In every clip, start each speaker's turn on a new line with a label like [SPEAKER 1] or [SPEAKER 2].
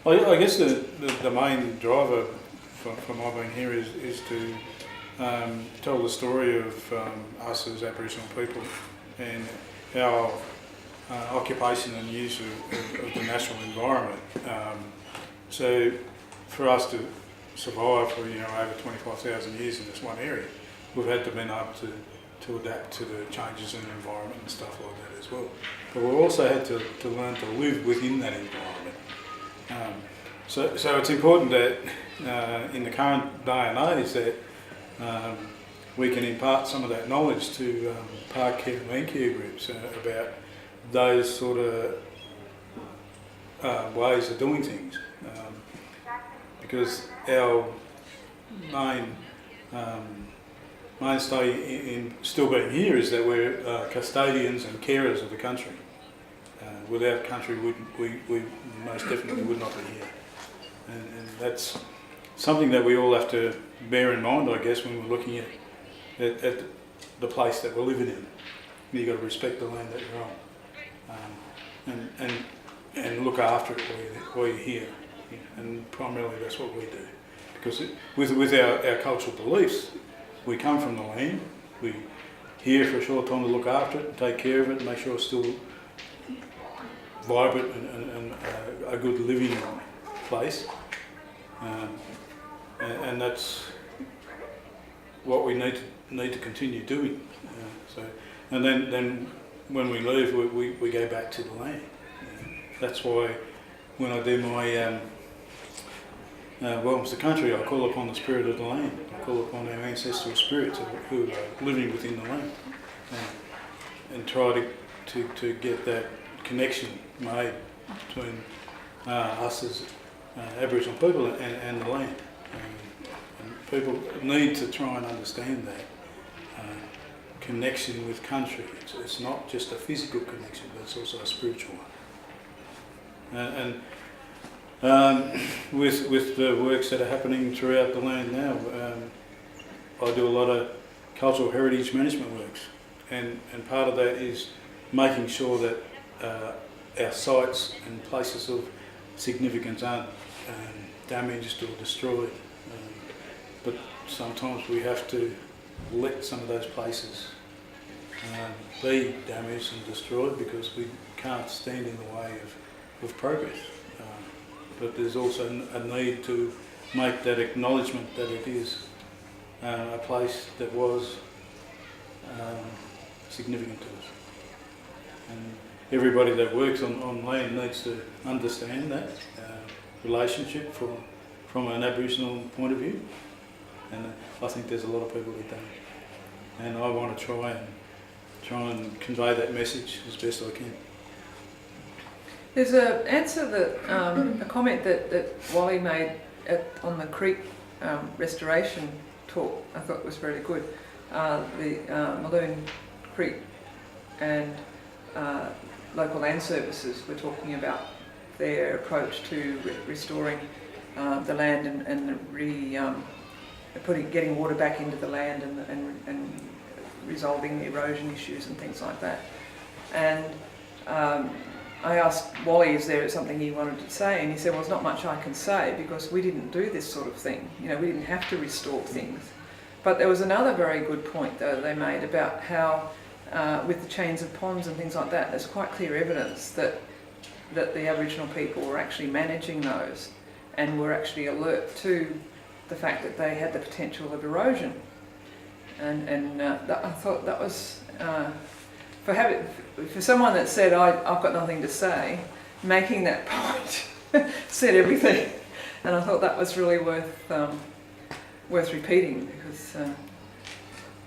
[SPEAKER 1] I guess the main driver for my being here is to tell the story of us as Aboriginal people and our occupation and use of the natural environment. So for us to survive for over 25,000 years in this one area, we've had to been able to adapt to the changes in the environment and stuff like that as well. But we've also had to learn to live within that environment. So it's important that in the current day and age that we can impart some of that knowledge to park care and land care groups about those sort of ways of doing things. Because our mainstay in still being here is that we're custodians and carers of the country. Without country, we most definitely would not be here. And that's something that we all have to bear in mind, I guess, when we're looking at the place that we're living in. You've got to respect the land that you're on, and look after it while you're here. And primarily that's what we do. Because with our cultural beliefs, we come from the land, we're here for a short time to look after it, take care of it, and make sure it's still vibrant and a good living place. And that's what we need to continue doing. And then when we leave, we go back to the land. That's why when I do my welcomes to country, I call upon the spirit of the land. I call upon our ancestral spirits who are living within the land, and try to get that connection made between us as Aboriginal people and the land. And people need to try and understand that connection with country. It's not just a physical connection, but it's also a spiritual one. With the works that are happening throughout the land now, I do a lot of cultural heritage management works, and part of that is making sure that our sites and places of significance aren't damaged or destroyed. But sometimes we have to let some of those places be damaged and destroyed because we can't stand in the way of progress. But there's also a need to make that acknowledgement that it is a place that was significant to us. And everybody that works on land needs to understand that relationship from an Aboriginal point of view. And I think there's a lot of people that don't. And I want to try and convey that message as best I can.
[SPEAKER 2] There's an answer that a comment that Wally made on the creek restoration talk. I thought was very good. The Maloon Creek and local land services were talking about their approach to restoring the land and getting water back into the land and resolving the erosion issues and things like that. And I asked Wally, is there something he wanted to say? And he said, well, there's not much I can say because we didn't do this sort of thing. We didn't have to restore things. But there was another very good point, though, they made about how, with the chains of ponds and things like that, there's quite clear evidence that the Aboriginal people were actually managing those and were actually alert to the fact that they had the potential of erosion. And I thought that was... For someone that said, I've got nothing to say, making that point said everything. And I thought that was really worth repeating because,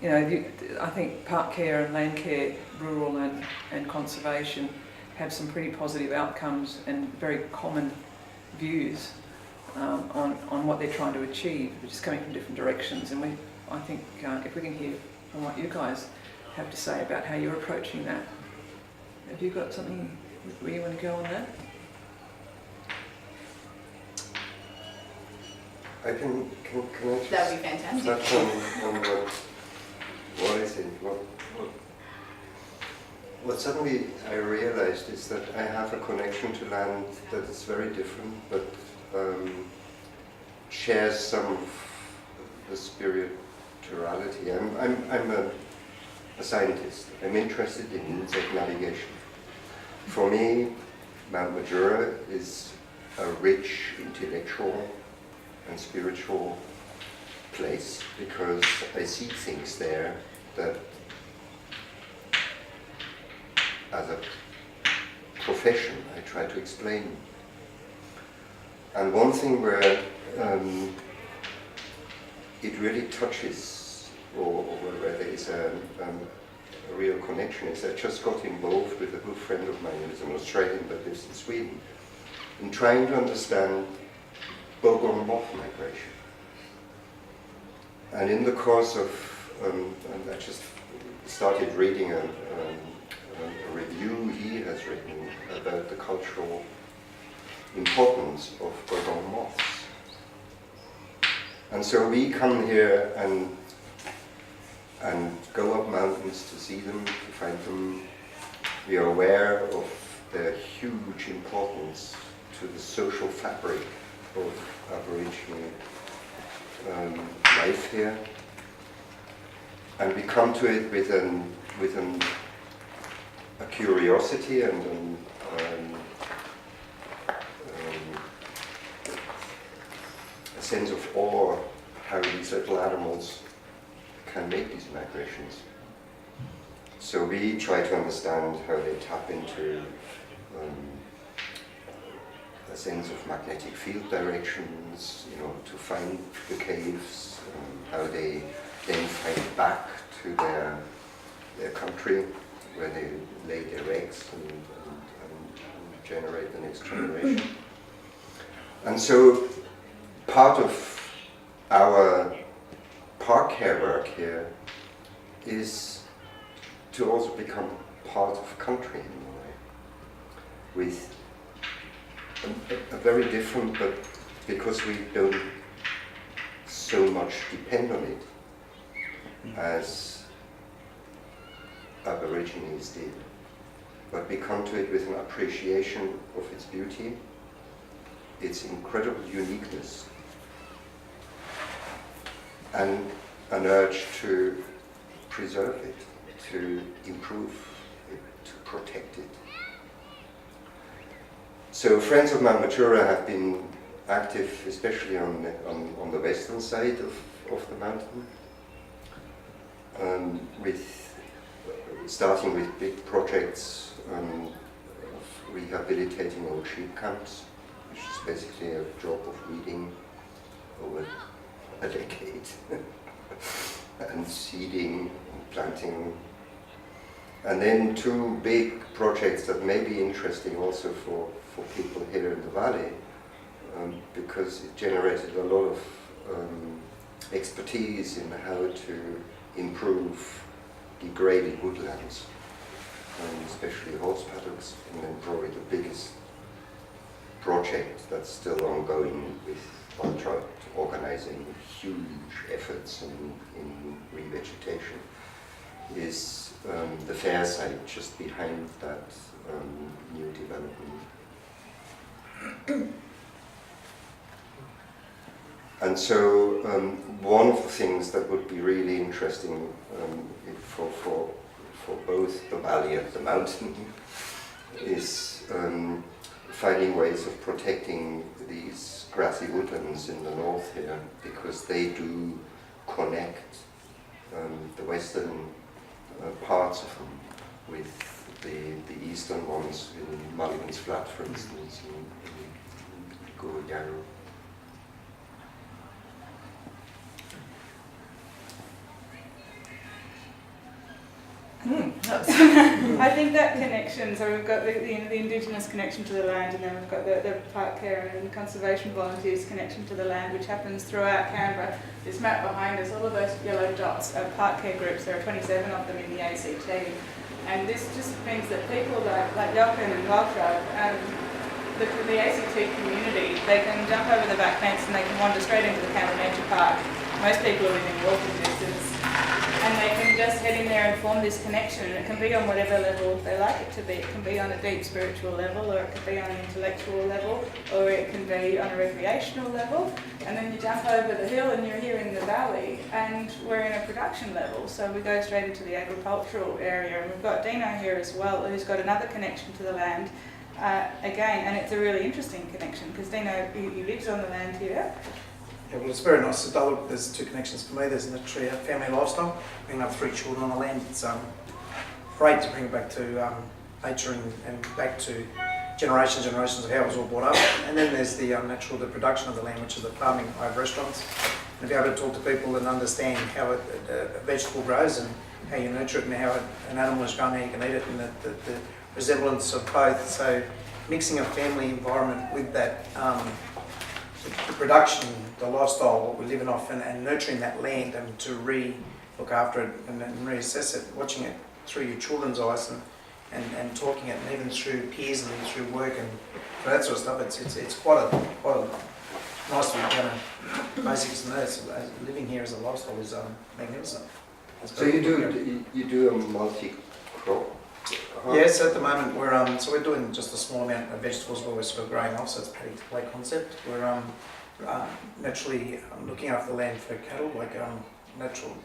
[SPEAKER 2] I think park care and land care, rural and conservation have some pretty positive outcomes and very common views on what they're trying to achieve, which is coming from different directions. And I think if we can hear from what you guys have to say about how you're approaching that. Have you got something where you want to go on that?
[SPEAKER 3] Can I just
[SPEAKER 4] that would be fantastic.
[SPEAKER 3] touch on what I said? what suddenly I realized is that I have a connection to land that is very different, but shares some of the spirituality. I'm a scientist. I'm interested in insect navigation. For me, Mount Majura is a rich intellectual and spiritual place because I see things there that as a profession I try to explain. And one thing where it really touches or where there is a real connection is I just got involved with a good friend of mine who's an Australian but lives in Sweden in trying to understand bogor moth migration. And in the course of, and I just started reading a review he has written about the cultural importance of bogor moths. And so we come here and go up mountains to see them, to find them. We are aware of their huge importance to the social fabric of Aboriginal life here, and we come to it with a curiosity and a sense of awe how these little animals can make these migrations. So we try to understand how they tap into a sense of magnetic field directions, you know, to find the caves, how they then find back to their country where they lay their eggs and generate the next generation. And so part of our park care work here is to also become part of country in a way, with a very different, but because we don't so much depend on it as Aborigines did, but we come to it with an appreciation of its beauty, its incredible uniqueness, and an urge to preserve it, to improve it, to protect it. So Friends of Mount Majura have been active, especially on the western side of the mountain, starting with big projects of rehabilitating old sheep camps, which is basically a job of weeding over a decade, and seeding and planting. And then two big projects that may be interesting also for people here in the valley, because it generated a lot of expertise in how to improve degraded woodlands, especially horse paddocks, and then probably the biggest project that's still ongoing with Ultra organizing huge efforts in revegetation is the fair site just behind that new development. And so one of the things that would be really interesting for both the valley and the mountain is finding ways of protecting these grassy woodlands in the north here, because they do connect the western parts of them with the eastern ones in Mulligan's Flat, for instance, in Guru.
[SPEAKER 4] I think that connection, so we've got the indigenous connection to the land, and then we've got the park care and conservation volunteers connection to the land, which happens throughout Canberra. This map behind us, all of those yellow dots are park care groups. There are 27 of them in the ACT, and this just means that people like Jochen and Waltraud, the ACT community, they can jump over the back fence and they can wander straight into the Canberra Nature Park. Most people are within walking distance. and they can just head in there and form this connection. And it can be on whatever level they like it to be. It can be on a deep spiritual level, or it can be on an intellectual level, or it can be on a recreational level. And then you jump over the hill and you're here in the valley, and we're in a production level. So we go straight into the agricultural area, and we've got Dino here as well, who's got another connection to the land. Again, and it's a really interesting connection because Dino, he lives on the land here.
[SPEAKER 5] Yeah, well, it's very nice. There's two connections for me. There's literally a family lifestyle. Bringing up 3 children on the land. It's great to bring it back to nature and back to generations of how it was all brought up. And then there's the the production of the land, which is the farming over restaurants. And be able to talk to people and understand how a vegetable grows and how you nurture it and how an animal is grown, how you can eat it, and the resemblance of both. So mixing a family environment with that, the production, the lifestyle, what we're living off, and nurturing that land and to look after it and reassess it, watching it through your children's eyes and talking it, and even through peers and through work and that sort of stuff. It's quite a nice to kind of basics and that. Living here as a lifestyle is magnificent.
[SPEAKER 3] So you do a multi-crop?
[SPEAKER 5] Yes, at the moment we're doing just a small amount of vegetables where we're sort of growing off, so it's paddy to play concept. We're naturally looking after the land for cattle, like natural,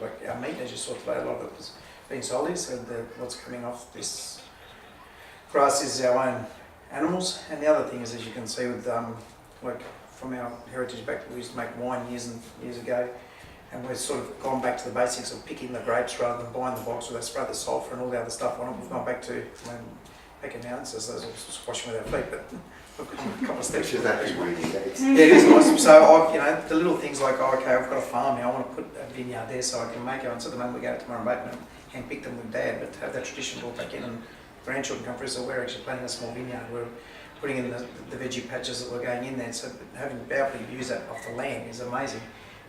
[SPEAKER 5] like our meat, as you saw today. A lot of it was being sold here, so what's coming off this grass is our own animals. And the other thing is, as you can see, with like from our heritage back, we used to make wine years and years ago. And we've sort of gone back to the basics of picking the grapes rather than buying the box where they spray the sulphur and all the other stuff on it. We've gone back to, back in now, it says those are squashing with our feet, but we've come a couple of steps.
[SPEAKER 3] Which is actually really nice.
[SPEAKER 5] Yeah, it is nice. So, the little things like, okay, I've got a farm here, I want to put a vineyard there so I can make it. And so at the moment we go to tomorrow and hand pick them with Dad, but to have that tradition brought back in and grandchildren come through, so we're actually planting a small vineyard. We're putting in the veggie patches that we're going in there, so having the ability to use that off the land is amazing.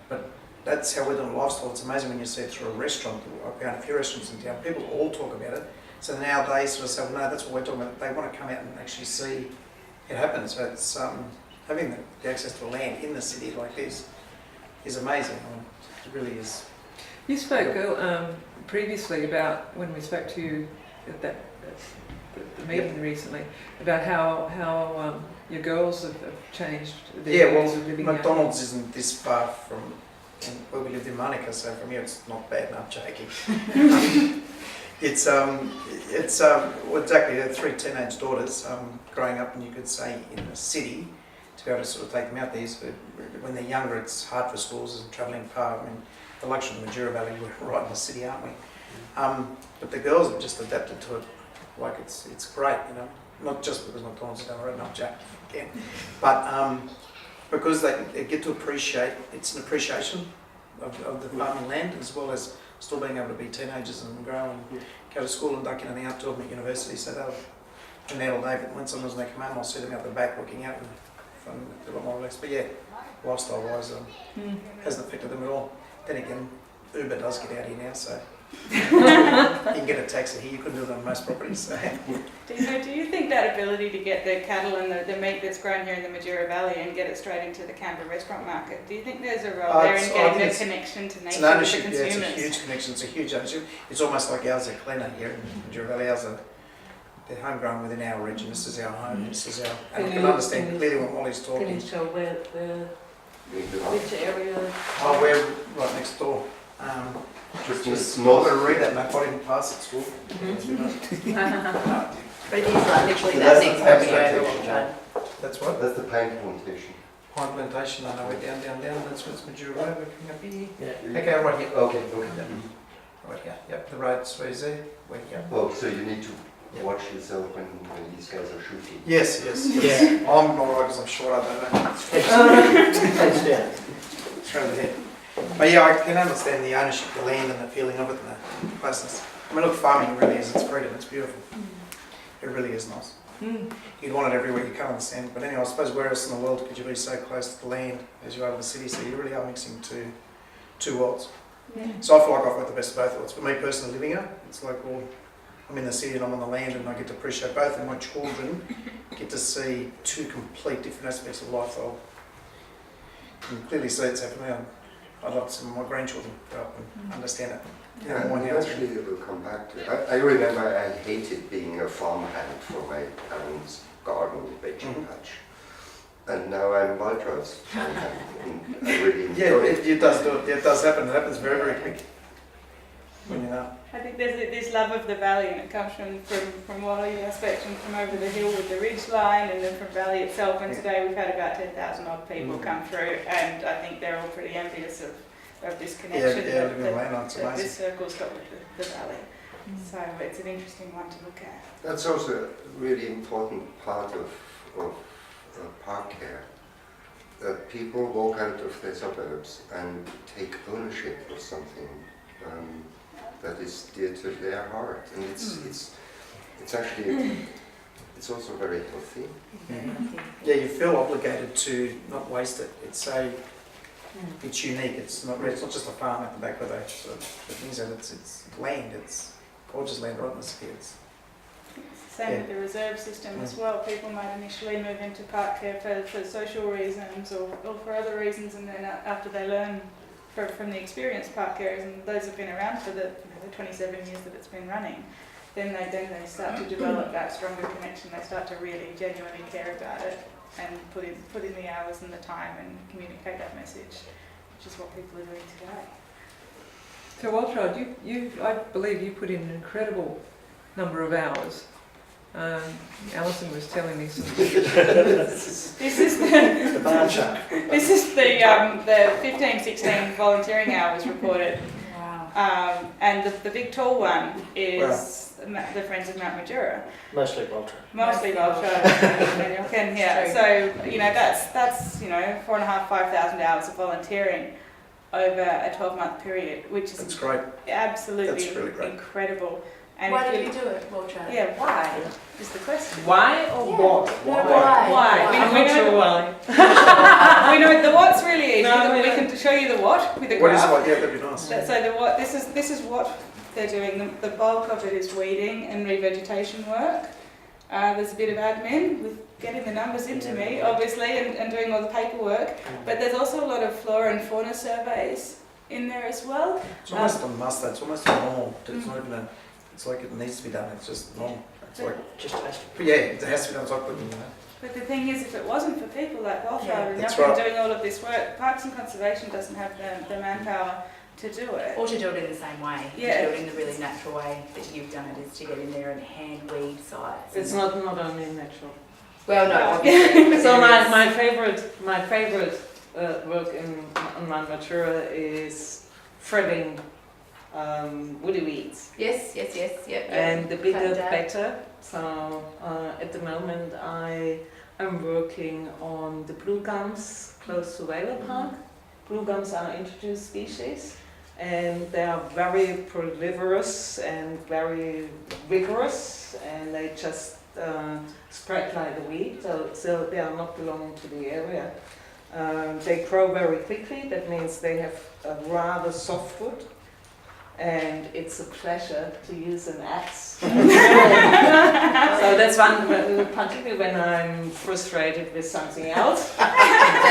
[SPEAKER 5] But that's how we're doing lifestyle. It's amazing when you see it through a restaurant. I've found a few restaurants in town, people all talk about it. So now they sort of say, well, no, that's what we're talking about. They want to come out and actually see it happen. So it's having the access to land in the city like this is amazing. It really is.
[SPEAKER 2] You spoke previously about, when we spoke to you at the meeting recently, about how your girls have changed their ways of living.
[SPEAKER 5] McDonald's isn't this far from where we lived in Monica, so from here it's not bad enough, joking. It's well, exactly, they're 3 teenage daughters growing up, and you could say in the city, to be able to sort of take them out there. When they're younger, it's hard for schools and travelling far. I mean, the luxury of the Majura Valley, we're right in the city, aren't we? But the girls have just adapted to it. Like it's great, not just because McDonald's is down the road, not Jack again, but because they get to appreciate, it's an appreciation of the farming land, as well as still being able to be teenagers and grow and go to school and duck in and out to them at university. So they'll be out all day, but when sometimes they come home, I'll see them out the back looking out and fun, a lot more relaxed. But yeah, lifestyle wise, hasn't affected them at all. Then again, Uber does get out here now, so you can get a taxi here. You couldn't do that on most properties. So.
[SPEAKER 4] Do you think that ability to get the cattle and the meat that's grown here in the Majura Valley and get it straight into the Canberra restaurant market, do you think there's a role there in getting the connection to nature
[SPEAKER 5] it's an ownership,
[SPEAKER 4] with the consumers?
[SPEAKER 5] Yeah, it's a huge connection. It's a huge ownership. It's almost like ours are cleaner here in Majura Valley. Ours are they're homegrown within our region. This is our home. This is our. And I can understand clearly what Molly's talking.
[SPEAKER 6] Can you show which area?
[SPEAKER 5] Oh, we're right next door.
[SPEAKER 3] Just
[SPEAKER 5] I'm going to read that map. I didn't pass at school.
[SPEAKER 6] But it is like literally that next area.
[SPEAKER 5] That's what?
[SPEAKER 3] That's the pine plantation.
[SPEAKER 5] Pine plantation. I know we're down. That's what's Majura Road. We're coming up here.
[SPEAKER 6] Yeah.
[SPEAKER 5] Okay, right here.
[SPEAKER 3] Okay.
[SPEAKER 5] Right here. Yep, the road's where is there? Where here?
[SPEAKER 3] Oh, so you need to watch yourself when these guys are shooting.
[SPEAKER 5] Yes. I'm all right because I'm short. I don't know.
[SPEAKER 6] Face down.
[SPEAKER 5] Straight ahead. But yeah, I can understand the ownership of the land and the feeling of it and the closeness. I mean, look, farming really is. It's freedom. It's beautiful. It really is nice. You'd want it everywhere. You can't understand. But anyway, I suppose where else in the world could you be so close to the land as you are to the city? So you really are mixing two worlds.
[SPEAKER 2] Yeah.
[SPEAKER 5] So I feel like I've got the best of both worlds. For me personally, living here, it's like, well, I'm in the city and I'm on the land, and I get to appreciate both. And my children get to see 2 complete different aspects of life. You can clearly see it's happening. I'd love to see my grandchildren grow up and understand it.
[SPEAKER 3] Yeah,
[SPEAKER 5] more
[SPEAKER 3] and
[SPEAKER 5] now.
[SPEAKER 3] eventually it will come back to it. I remember I hated being a farmhand for my parents' garden baking patch. And now I'm Waltra's farmhand and I really
[SPEAKER 5] Yeah,
[SPEAKER 3] enjoy it.
[SPEAKER 5] it does happen. It happens very, very quick. When you're not.
[SPEAKER 4] I think there's this love of the valley, and it comes from Wally aspect and from over the hill with the ridge line, and then from Valley itself. And today we've had about 10,000 odd people come through, and I think they're all pretty envious of this connection
[SPEAKER 5] Yeah, living in land, it's
[SPEAKER 4] that
[SPEAKER 5] amazing.
[SPEAKER 4] this circle's got with the valley. So it's an interesting one to look at.
[SPEAKER 3] That's also a really important part of park care. That people walk out of their suburbs and take ownership of something that is dear to their heart, and it's actually it's also very healthy.
[SPEAKER 5] Yeah, you feel obligated to not waste it. It's unique. It's not just a farm at the back of the things, and it's land. It's gorgeous land right in the city.
[SPEAKER 4] Same with the reserve system as well. People might initially move into park care for social reasons or for other reasons, and then after they learn from the experienced park carers, and those have been around for the 27 years that it's been running, then they start to develop that stronger connection. They start to really genuinely care about it and put in the hours and the time and communicate that message, which is what people are doing today.
[SPEAKER 2] So Walter, I believe you put in an incredible number of hours. Alison was telling me some.
[SPEAKER 4] This is
[SPEAKER 5] The bar chart.
[SPEAKER 4] This is the 15-16 volunteering hours reported.
[SPEAKER 6] Wow.
[SPEAKER 4] And the big tall one is the Friends of Mount Majura.
[SPEAKER 7] Mostly Walter.
[SPEAKER 4] Mostly Walter and Jochen here. So, that's 4,500 hours of volunteering over a 12-month period, which
[SPEAKER 5] That's
[SPEAKER 4] is
[SPEAKER 5] great.
[SPEAKER 4] absolutely
[SPEAKER 5] That's really great.
[SPEAKER 4] incredible. And
[SPEAKER 6] Why
[SPEAKER 4] if
[SPEAKER 6] did you do it, Walter?
[SPEAKER 4] Yeah, why is the question.
[SPEAKER 2] Why or
[SPEAKER 6] Yeah.
[SPEAKER 2] what?
[SPEAKER 6] No, why?
[SPEAKER 4] Why?
[SPEAKER 2] I'm
[SPEAKER 4] We
[SPEAKER 2] not
[SPEAKER 4] know
[SPEAKER 2] sure why.
[SPEAKER 4] we know the what's really easy.
[SPEAKER 2] No,
[SPEAKER 4] we can show you the what with a
[SPEAKER 5] What
[SPEAKER 4] graph.
[SPEAKER 5] is what? Yeah, that'd be nice.
[SPEAKER 4] So the what this is what they're doing. The bulk of it is weeding and revegetation work. There's a bit of admin with getting the numbers into me, obviously, and doing all the paperwork. But there's also a lot of flora and fauna surveys in there as well.
[SPEAKER 5] It's almost a must. It's almost a normal. It's not even a. It's like it needs to be done. It's just normal. It's like
[SPEAKER 7] Just has to
[SPEAKER 5] but yeah, it has to be done. It's like
[SPEAKER 4] But the thing is, if it wasn't for people like Walter
[SPEAKER 6] Yeah,
[SPEAKER 4] and
[SPEAKER 5] that's
[SPEAKER 4] Jochen
[SPEAKER 5] right.
[SPEAKER 4] doing all of this work, Parks and Conservation doesn't have the manpower to do it.
[SPEAKER 6] Or to do it in the same way.
[SPEAKER 4] Yeah.
[SPEAKER 6] To do it in the really natural way that you've done it, is to get in there and hand weed sites.
[SPEAKER 2] It's not only natural.
[SPEAKER 6] Well, no, obviously. but
[SPEAKER 2] So
[SPEAKER 6] there is-
[SPEAKER 2] my favorite work on Mount Majura is threading woody weeds.
[SPEAKER 6] Yes, yep.
[SPEAKER 2] And the bigger
[SPEAKER 6] Cut
[SPEAKER 2] the
[SPEAKER 6] down.
[SPEAKER 2] better. So at the moment I am working on the blue gums close to Whaler Park. Blue gums are introduced species and they are very proliferous and very vigorous, and they just spread like a weed, so they are not belonging to the area. They grow very quickly, that means they have a rather soft wood. And it's a pleasure to use an axe. So that's one, particularly when I'm frustrated with something else.
[SPEAKER 6] So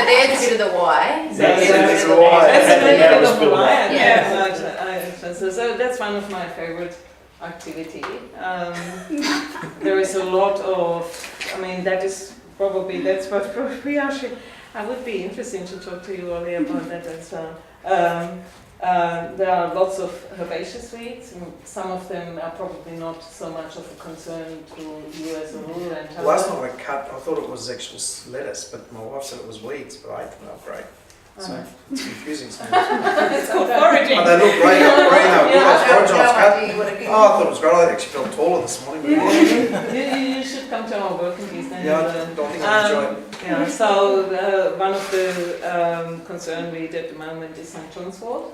[SPEAKER 6] there's a bit of the why.
[SPEAKER 2] So
[SPEAKER 5] That's
[SPEAKER 2] that's
[SPEAKER 5] the why.
[SPEAKER 2] That's a
[SPEAKER 7] Yeah,
[SPEAKER 2] little bit
[SPEAKER 7] was
[SPEAKER 2] of
[SPEAKER 7] built
[SPEAKER 2] why.
[SPEAKER 7] up.
[SPEAKER 2] Yeah. So that's one of my favorite activity. There is a lot of, that's what probably I would be interesting to talk to you, Ollie, about that as well. There are lots of herbaceous weeds, and some of them are probably not so much of a concern to you as a rural and
[SPEAKER 5] Well, last time I cut, I thought it was actual lettuce, but my wife said it was weeds, but I thought, oh, great. So it's confusing sometimes.
[SPEAKER 4] It's called foraging.
[SPEAKER 5] Oh, they look great, green, they were good. I was
[SPEAKER 6] No
[SPEAKER 5] foraging, I was cutting.
[SPEAKER 6] idea what it is.
[SPEAKER 5] Oh, I thought it was great. I actually felt taller this morning. But
[SPEAKER 2] You should come to our working piece then.
[SPEAKER 5] yeah, I don't think I enjoy it.
[SPEAKER 2] Yeah, so one of the concern we at the moment is St. John's Wort.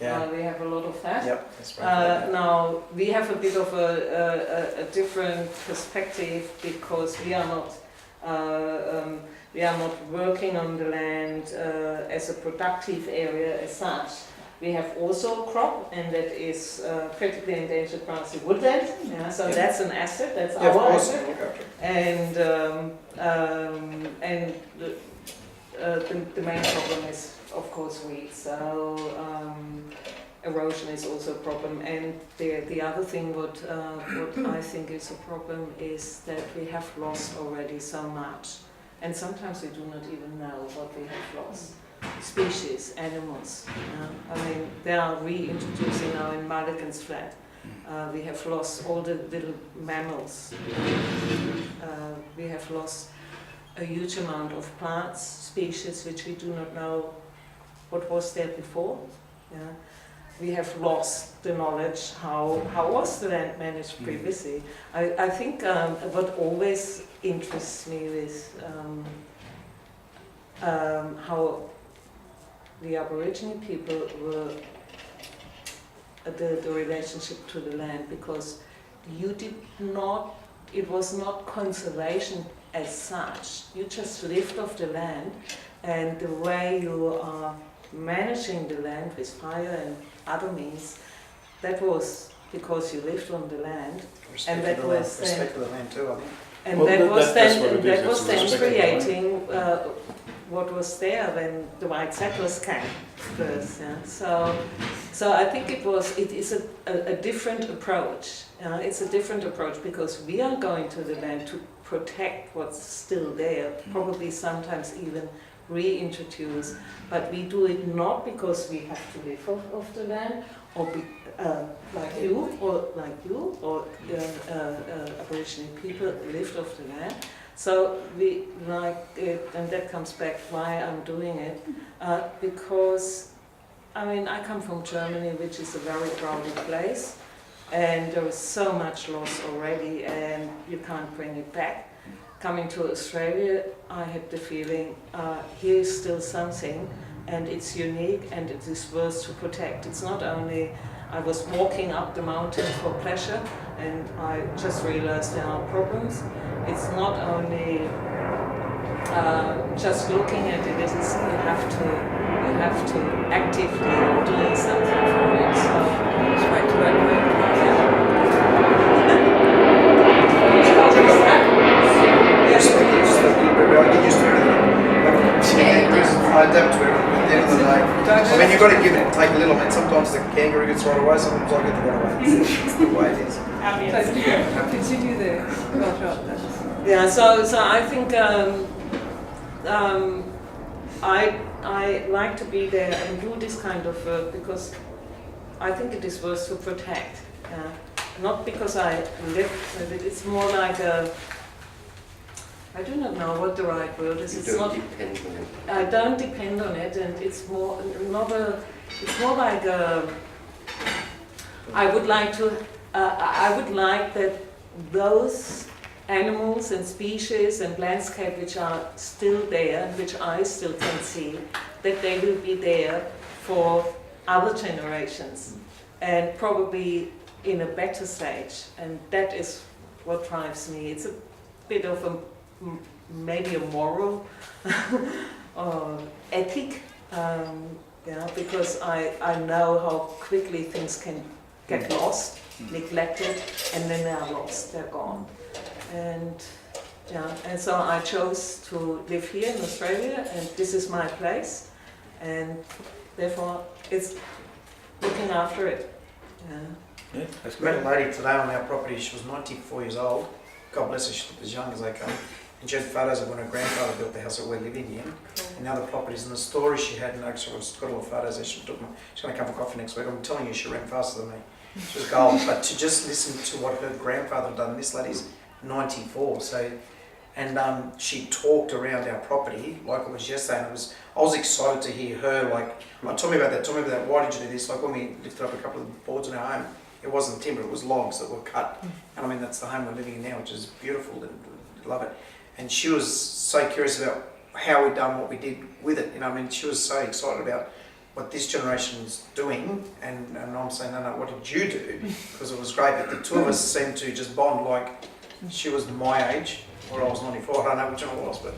[SPEAKER 5] Yeah.
[SPEAKER 2] We have a lot of that.
[SPEAKER 5] Yep, that's right.
[SPEAKER 2] Now, we have a bit of a different perspective because we are not working on the land as a productive area as such. We have also a crop, and that is critically endangered grassy woodland. Yeah, so that's an asset. That's
[SPEAKER 5] Yeah, of
[SPEAKER 2] our
[SPEAKER 5] course.
[SPEAKER 2] asset.
[SPEAKER 5] Look after it.
[SPEAKER 2] And
[SPEAKER 7] the main problem is, of course, weeds. So erosion is also a problem. And the other thing, what I think is a problem, is that we have lost already so much. And sometimes we do not even know what we have lost. Species, animals. I mean, they are reintroducing now in Mulligan's flat. We have lost all the little mammals. We have lost a huge amount of plants, species which we do not know what was there before. Yeah. We have lost the knowledge how was the land managed previously. I think what always interests me is how the Aboriginal people were the relationship to the land, because you did not, it was not conservation as such. You just lived off the land, and the way you are managing the land with fire and other means, that was because you lived on the land.
[SPEAKER 5] Respect
[SPEAKER 7] And that
[SPEAKER 5] for the land,
[SPEAKER 7] was
[SPEAKER 5] respect for the land too, I think.
[SPEAKER 7] And
[SPEAKER 1] Well,
[SPEAKER 7] that was
[SPEAKER 1] that's
[SPEAKER 7] then,
[SPEAKER 1] what it is,
[SPEAKER 7] that
[SPEAKER 1] it's
[SPEAKER 7] was then
[SPEAKER 1] respect for the land.
[SPEAKER 7] creating what was there when the white settlers came first. Yeah. So I think it is a different approach. It's a different approach because we are going to the land to protect what's still there, probably sometimes even reintroduce, but we do it not because we have to live off the land, or like you or Aboriginal people lived off the land. So we like it, and that comes back why I'm doing it, because I mean I come from Germany, which is a very crowded place, and there is so much loss already, and you can't bring it back. Coming to Australia, I had the feeling here is still something, and it's unique, and it is worth to protect. It's not only I was walking up the mountain for pleasure, and I just realized there are problems. It's not only just looking at it. It is you have to actively doing something for it. So
[SPEAKER 2] It's right to work.
[SPEAKER 5] I get used to it. I adapt to it at the end of the day. I mean, you've got to give it, take a little bit. Sometimes the kangaroo gets right away, sometimes I get the right away. It's the way it is.
[SPEAKER 2] Continue there. Well, sure, that's-
[SPEAKER 7] yeah, so I think I like to be there and do this kind of work because I think it is worth to protect. Not because I live with it. It's more like I do not know what the right word is.
[SPEAKER 3] You don't depend on it.
[SPEAKER 7] I don't depend on it, and it's more not a. It's more like I would like to. I would like that those animals and species and landscape which are still there, which I still can see, that they will be there for other generations, and probably in a better stage. And that is what drives me. It's a bit of a maybe a moral ethic, because I know how quickly things can get lost, neglected, and then they are lost, they're gone. And so I chose to live here in Australia, and this is my place, and therefore it's looking after it.
[SPEAKER 1] Yeah, that's
[SPEAKER 5] We met
[SPEAKER 1] great.
[SPEAKER 5] a lady today on our property. She was 94 years old. God bless her, she looked as young as they come. And she had photos of when her grandfather built the house that we're living in. And now the properties and the stories she had, and actually she's got all the photos there. She took them. She's going to come for coffee next week. I'm telling you, she ran faster than me. She was gold. But to just listen to what her grandfather had done, this lady's 94. So, and she talked around our property like it was yesterday. And I was excited to hear her like, tell me about that. Why did you do this? Like when we lifted up a couple of boards in our home, it wasn't timber, it was logs that were cut. And I mean, that's the home we're living in now, which is beautiful, and love it. And she was so curious about how we'd done what we did with it. You know, I mean, she was so excited about what this generation's doing, and I'm saying, no, what did you do? Because it was great that the two of us seemed to just bond. Like, she was my age, or I was 94, I don't know which one it was, but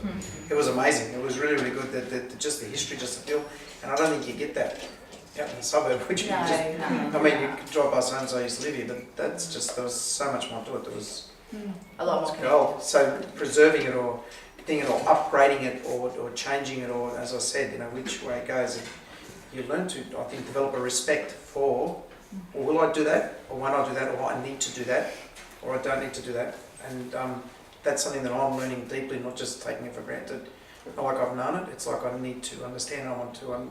[SPEAKER 5] it was amazing. It was really, really good, that just the history, just the feel, and I don't think you get that out in the suburb, which you just, I mean, you could drive by so-and-so, I used to live here, but that's just, there was so much more to it. There was
[SPEAKER 6] A lot more.
[SPEAKER 5] gold. So preserving it or thing or upgrading it or changing it, or as I said, which way it goes. You learn to, I think, develop a respect for, or will I do that, or won't I do that, or I need to do that, or I don't need to do that. And that's something that I'm learning deeply, not just taking it for granted. Not like I've known it, it's like I need to understand, I want to,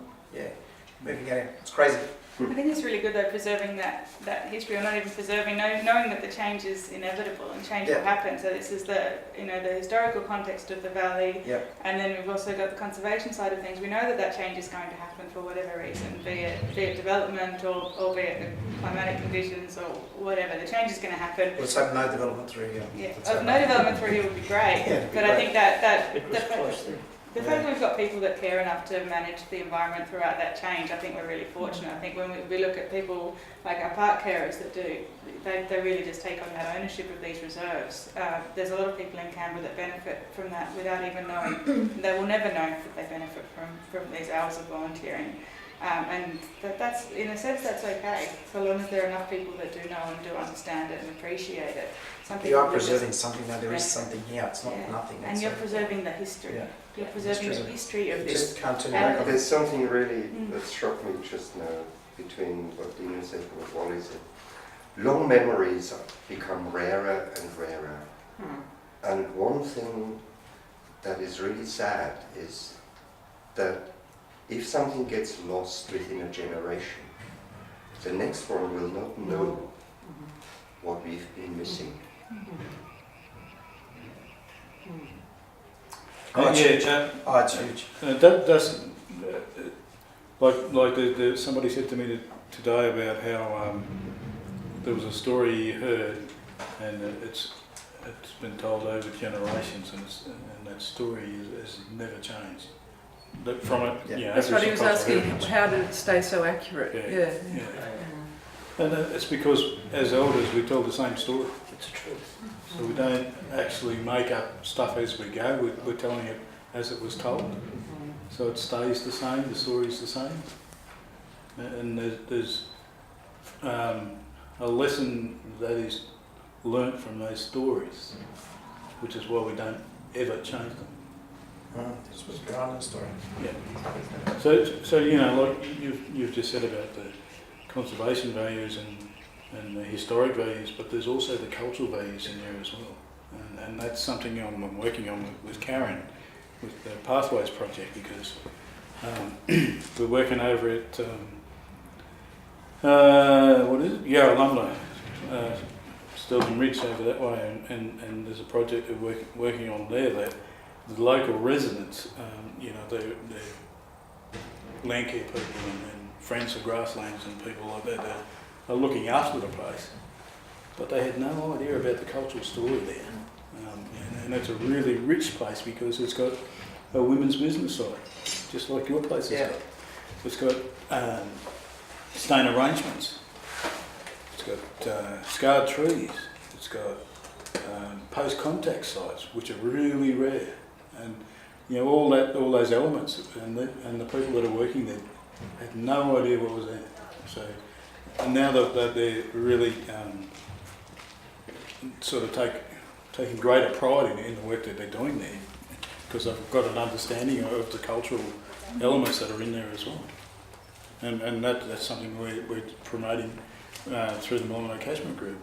[SPEAKER 5] moving at it. It's crazy.
[SPEAKER 4] I think it's really good though preserving that history, or not even preserving, knowing that the change is inevitable and change will happen. So this is the the historical context of the valley, and then we've also got the conservation side of things. We know that change is going to happen for whatever reason, be it development or be it the climatic conditions or whatever. The change is going to happen.
[SPEAKER 5] Let's hope no development through here.
[SPEAKER 4] No development through here would be great. But I think the fact that we've got people that care enough to manage the environment throughout that change, I think we're really fortunate. I think when we look at people like our park carers that do, they really just take on that ownership of these reserves. There's a lot of people in Canberra that benefit from that without even knowing. They will never know that they benefit from these hours of volunteering. And that's, in a sense, that's okay, so long as there are enough people that do know and do understand it and appreciate it.
[SPEAKER 5] You are preserving something now, there is something here, it's not nothing.
[SPEAKER 4] And you're preserving the history. You're preserving the history of this.
[SPEAKER 5] Just can't turn it back on.
[SPEAKER 3] There's something really that struck me just now between what Dina said and what Wally said. Long memories become rarer and rarer. And one thing that is really sad is that if something gets lost within a generation, the next one will not know what we've been missing.
[SPEAKER 5] It's huge.
[SPEAKER 1] That doesn't, like somebody said to me today about how there was a story he heard, and it's been told over generations, and that story has never changed. From it,
[SPEAKER 2] that's what he was asking. How did it stay so accurate?
[SPEAKER 1] And it's because as elders we tell the same story.
[SPEAKER 5] It's the truth.
[SPEAKER 1] So we don't actually make up stuff as we go. We're telling it as it was told. So it stays the same. The story's the same. And there's a lesson that is learnt from those stories, which is why we don't ever change them.
[SPEAKER 5] This was behind the story.
[SPEAKER 1] Yeah. So like you've just said about the conservation values and the historic values, but there's also the cultural values in there as well. And that's something I'm working on with Karen, with the Pathways project, because we're working over at what is it? Yarra Lumley, Stilton Ridge over that way, and there's a project we're working on there that the local residents, they're land care people and friends of grasslands and people like that are looking after the place, but they had no idea about the cultural story there. And it's a really rich place because it's got a women's business side, just like your place has got. It's got stone arrangements, it's got scarred trees, it's got post-contact sites, which are really rare. And all those elements, and the people that are working there had no idea what was there. So, and now that they're really sort of taking greater pride in the work that they're doing there, because they've got an understanding of the cultural elements that are in there as well. And that's something we're promoting through the Molyneux Catchment Group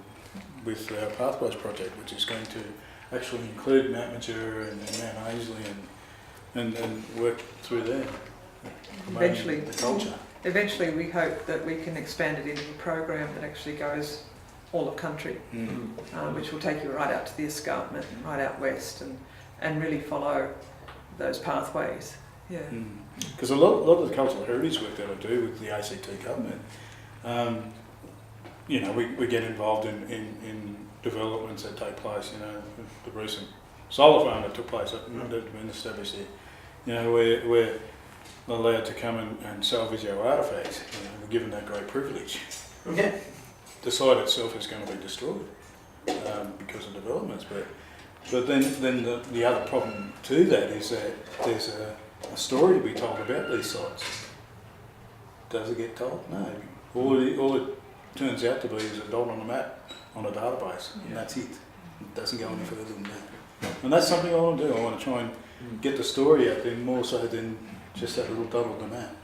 [SPEAKER 1] with our Pathways project, which is going to actually include Mount Majura and Mount Ainslie and work through there.
[SPEAKER 2] Eventually,
[SPEAKER 1] the culture.
[SPEAKER 2] Eventually, we hope that we can expand it into a program that actually goes all of country, which will take you right out to the escarpment, right out west, and really follow those pathways. Yeah.
[SPEAKER 1] Because a lot of the cultural heritage work that I do with the ACT government, we get involved in developments that take place. The recent solar farm that took place that's been established there. We're allowed to come and salvage our artefacts. We're given that great privilege. The site itself is going to be destroyed because of developments, but then the other problem to that is that there's a story to be told about these sites. Does it get told? No. All it turns out to be is a dot on a map on a database, and that's it. It doesn't go any further than that. And that's something I want to do. I want to try and get the story out there more so than just that little dot on the map.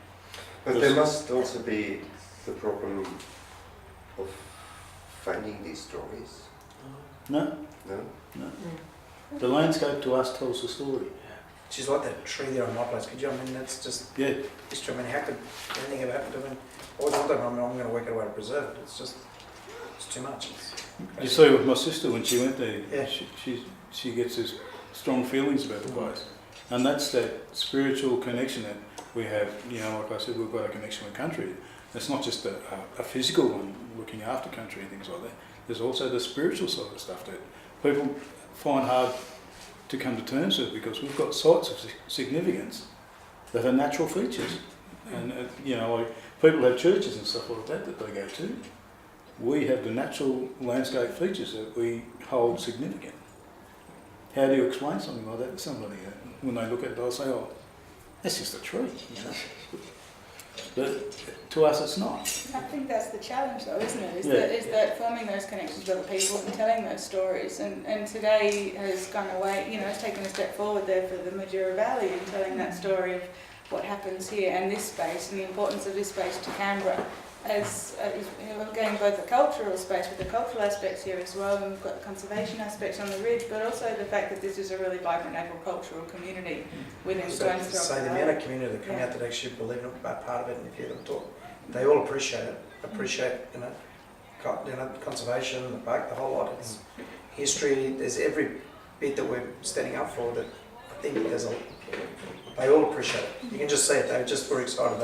[SPEAKER 3] But there must also be the problem of finding these stories.
[SPEAKER 1] No,
[SPEAKER 3] No?
[SPEAKER 1] no. The landscape to us tells the story.
[SPEAKER 5] She's like that tree there on my place. Could you? I mean, that's just
[SPEAKER 1] Yeah.
[SPEAKER 5] history. I mean, how could anything ever happen to me? I always wondered. I mean, I'm going to work out a way to preserve it. It's too much.
[SPEAKER 1] You see with my sister when she went there,
[SPEAKER 5] Yeah.
[SPEAKER 1] she gets this strong feelings about the place. And that's that spiritual connection that we have. You know, like I said, we've got a connection with country. It's not just a physical one, looking after country and things like that. There's also the spiritual side of stuff that people find hard to come to terms with, because we've got sites of significance that are natural features. And, you know, like people have churches and stuff like that they go to. We have the natural landscape features that we hold significant. How do you explain something like that to somebody? When they look at it, they'll say, oh, that's just a tree, you know. But to us, it's not.
[SPEAKER 4] I think that's the challenge, though, isn't it?
[SPEAKER 1] Yeah.
[SPEAKER 4] Is that forming those connections with other people and telling those stories. And today has gone away, you know, it's taken a step forward there for the Majura Valley and telling that story of what happens here and this space and the importance of this space to Canberra. As you know, again, both the cultural space with the cultural aspects here as well, and we've got the conservation aspects on the ridge, but also the fact that this is a really vibrant agricultural community within Stones Throw.
[SPEAKER 5] So the amount of community that come out that actually believe in it, part of it, and if you hear them talk, they all appreciate it. You know, conservation, the park, the whole lot. It's history. There's every bit that we're standing up for. That I think they all appreciate it. You can just see it. They just were excited.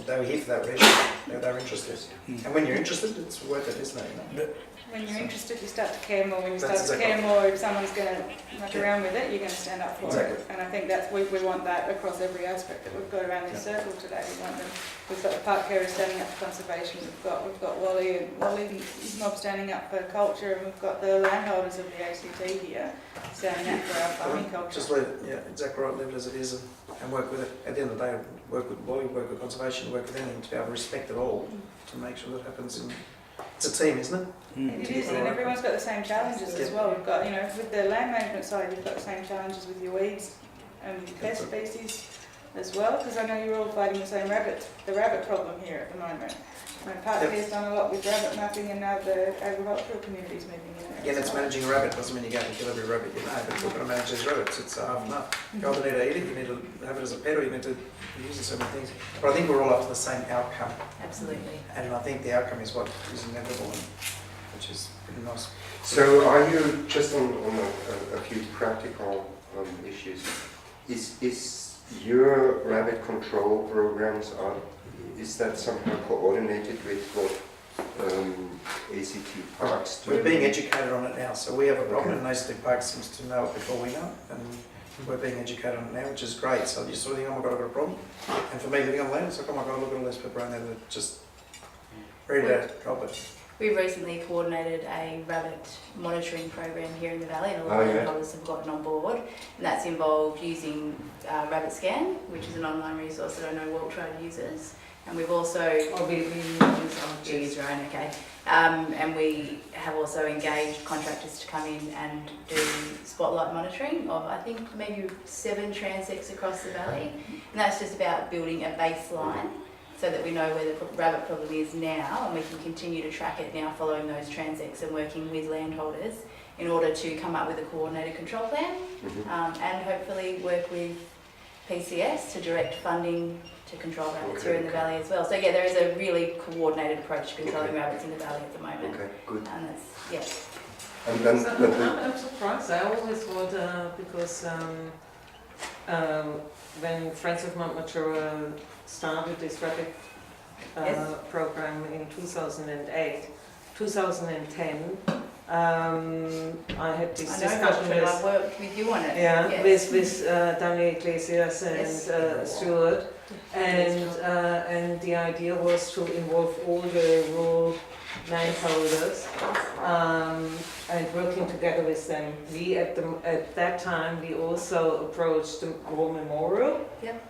[SPEAKER 5] They were here for that reason. They were interested. And when you're interested, it's worth it, isn't it? You know?
[SPEAKER 4] When you're interested, you start to care more. When you
[SPEAKER 5] That's
[SPEAKER 4] start to care more, if someone's going to muck around with it, you're going to stand up for it. And I think that's we want that across every aspect that we've got around this circle today. We want them. We've got the park carers standing up for conservation. We've got Wally and Wally's mob standing up for culture, and we've got the landholders of the ACT here standing up for our farming culture.
[SPEAKER 5] Just leave it, yeah, exactly right. Leave it as it is, and work with it. At the end of the day, work with Wally, work with conservation, work with anything to be able to respect it all, to make sure that happens. It's a team, isn't it?
[SPEAKER 4] It is, and everyone's got the same challenges as well. We've got, you know, with the land management side, you've got the same challenges with your weeds and with your pest species as well, because I know you're all fighting the same the rabbit problem here at the moment. Park has done a lot with rabbit mapping, and now the agricultural community's moving in.
[SPEAKER 5] Again, it's managing a rabbit. Doesn't mean you go and kill every rabbit you know, but if you're going to manage these rabbits, it's half and half. You either need to eat it, you need to have it as a pet, or you need to use it so many things. But I think we're all up to the same outcome.
[SPEAKER 6] Absolutely.
[SPEAKER 5] And I think the outcome is what is inevitable, which is pretty nice.
[SPEAKER 3] So are you, just on a few practical issues, is your rabbit control programs, is that somehow coordinated with what ACT Parks do?
[SPEAKER 5] We're being educated on it now, so we have a problem, and ACT Parks seems to know it before we know it, and we're being educated on it now, which is great. So you sort of think, oh my God, I've got a problem. And for me, living on land, it's like, oh my God, look at all these people around there that are just ready to help it.
[SPEAKER 6] We've recently coordinated a rabbit monitoring program here in the valley, and a lot of landholders have gotten on board. And that's involved using Rabbit Scan, which is an online resource that I know WorldTrade uses. And we've also use your own, okay. And we have also engaged contractors to come in and do spotlight monitoring of, I think, maybe 7 transects across the valley. And that's just about building a baseline so that we know where the rabbit problem is now, and we can continue to track it now following those transects and working with landholders in order to come up with a coordinated control plan, and hopefully work with PCS to direct funding to control rabbits here in the valley as well. So yeah, there is a really coordinated approach to controlling rabbits in the valley at the moment.
[SPEAKER 3] Okay, good.
[SPEAKER 6] And that's, yeah.
[SPEAKER 3] And then,
[SPEAKER 7] I'm surprised. I always thought, because when Friends of Mount Majura started this rabbit program in 2010, I had this discussion with...
[SPEAKER 6] I worked with you on it.
[SPEAKER 7] Yeah, yes. with Daniel Iglesias and Stuart, and the idea was to involve all the rural landholders and working together with them. We at that time we also approached the War Memorial,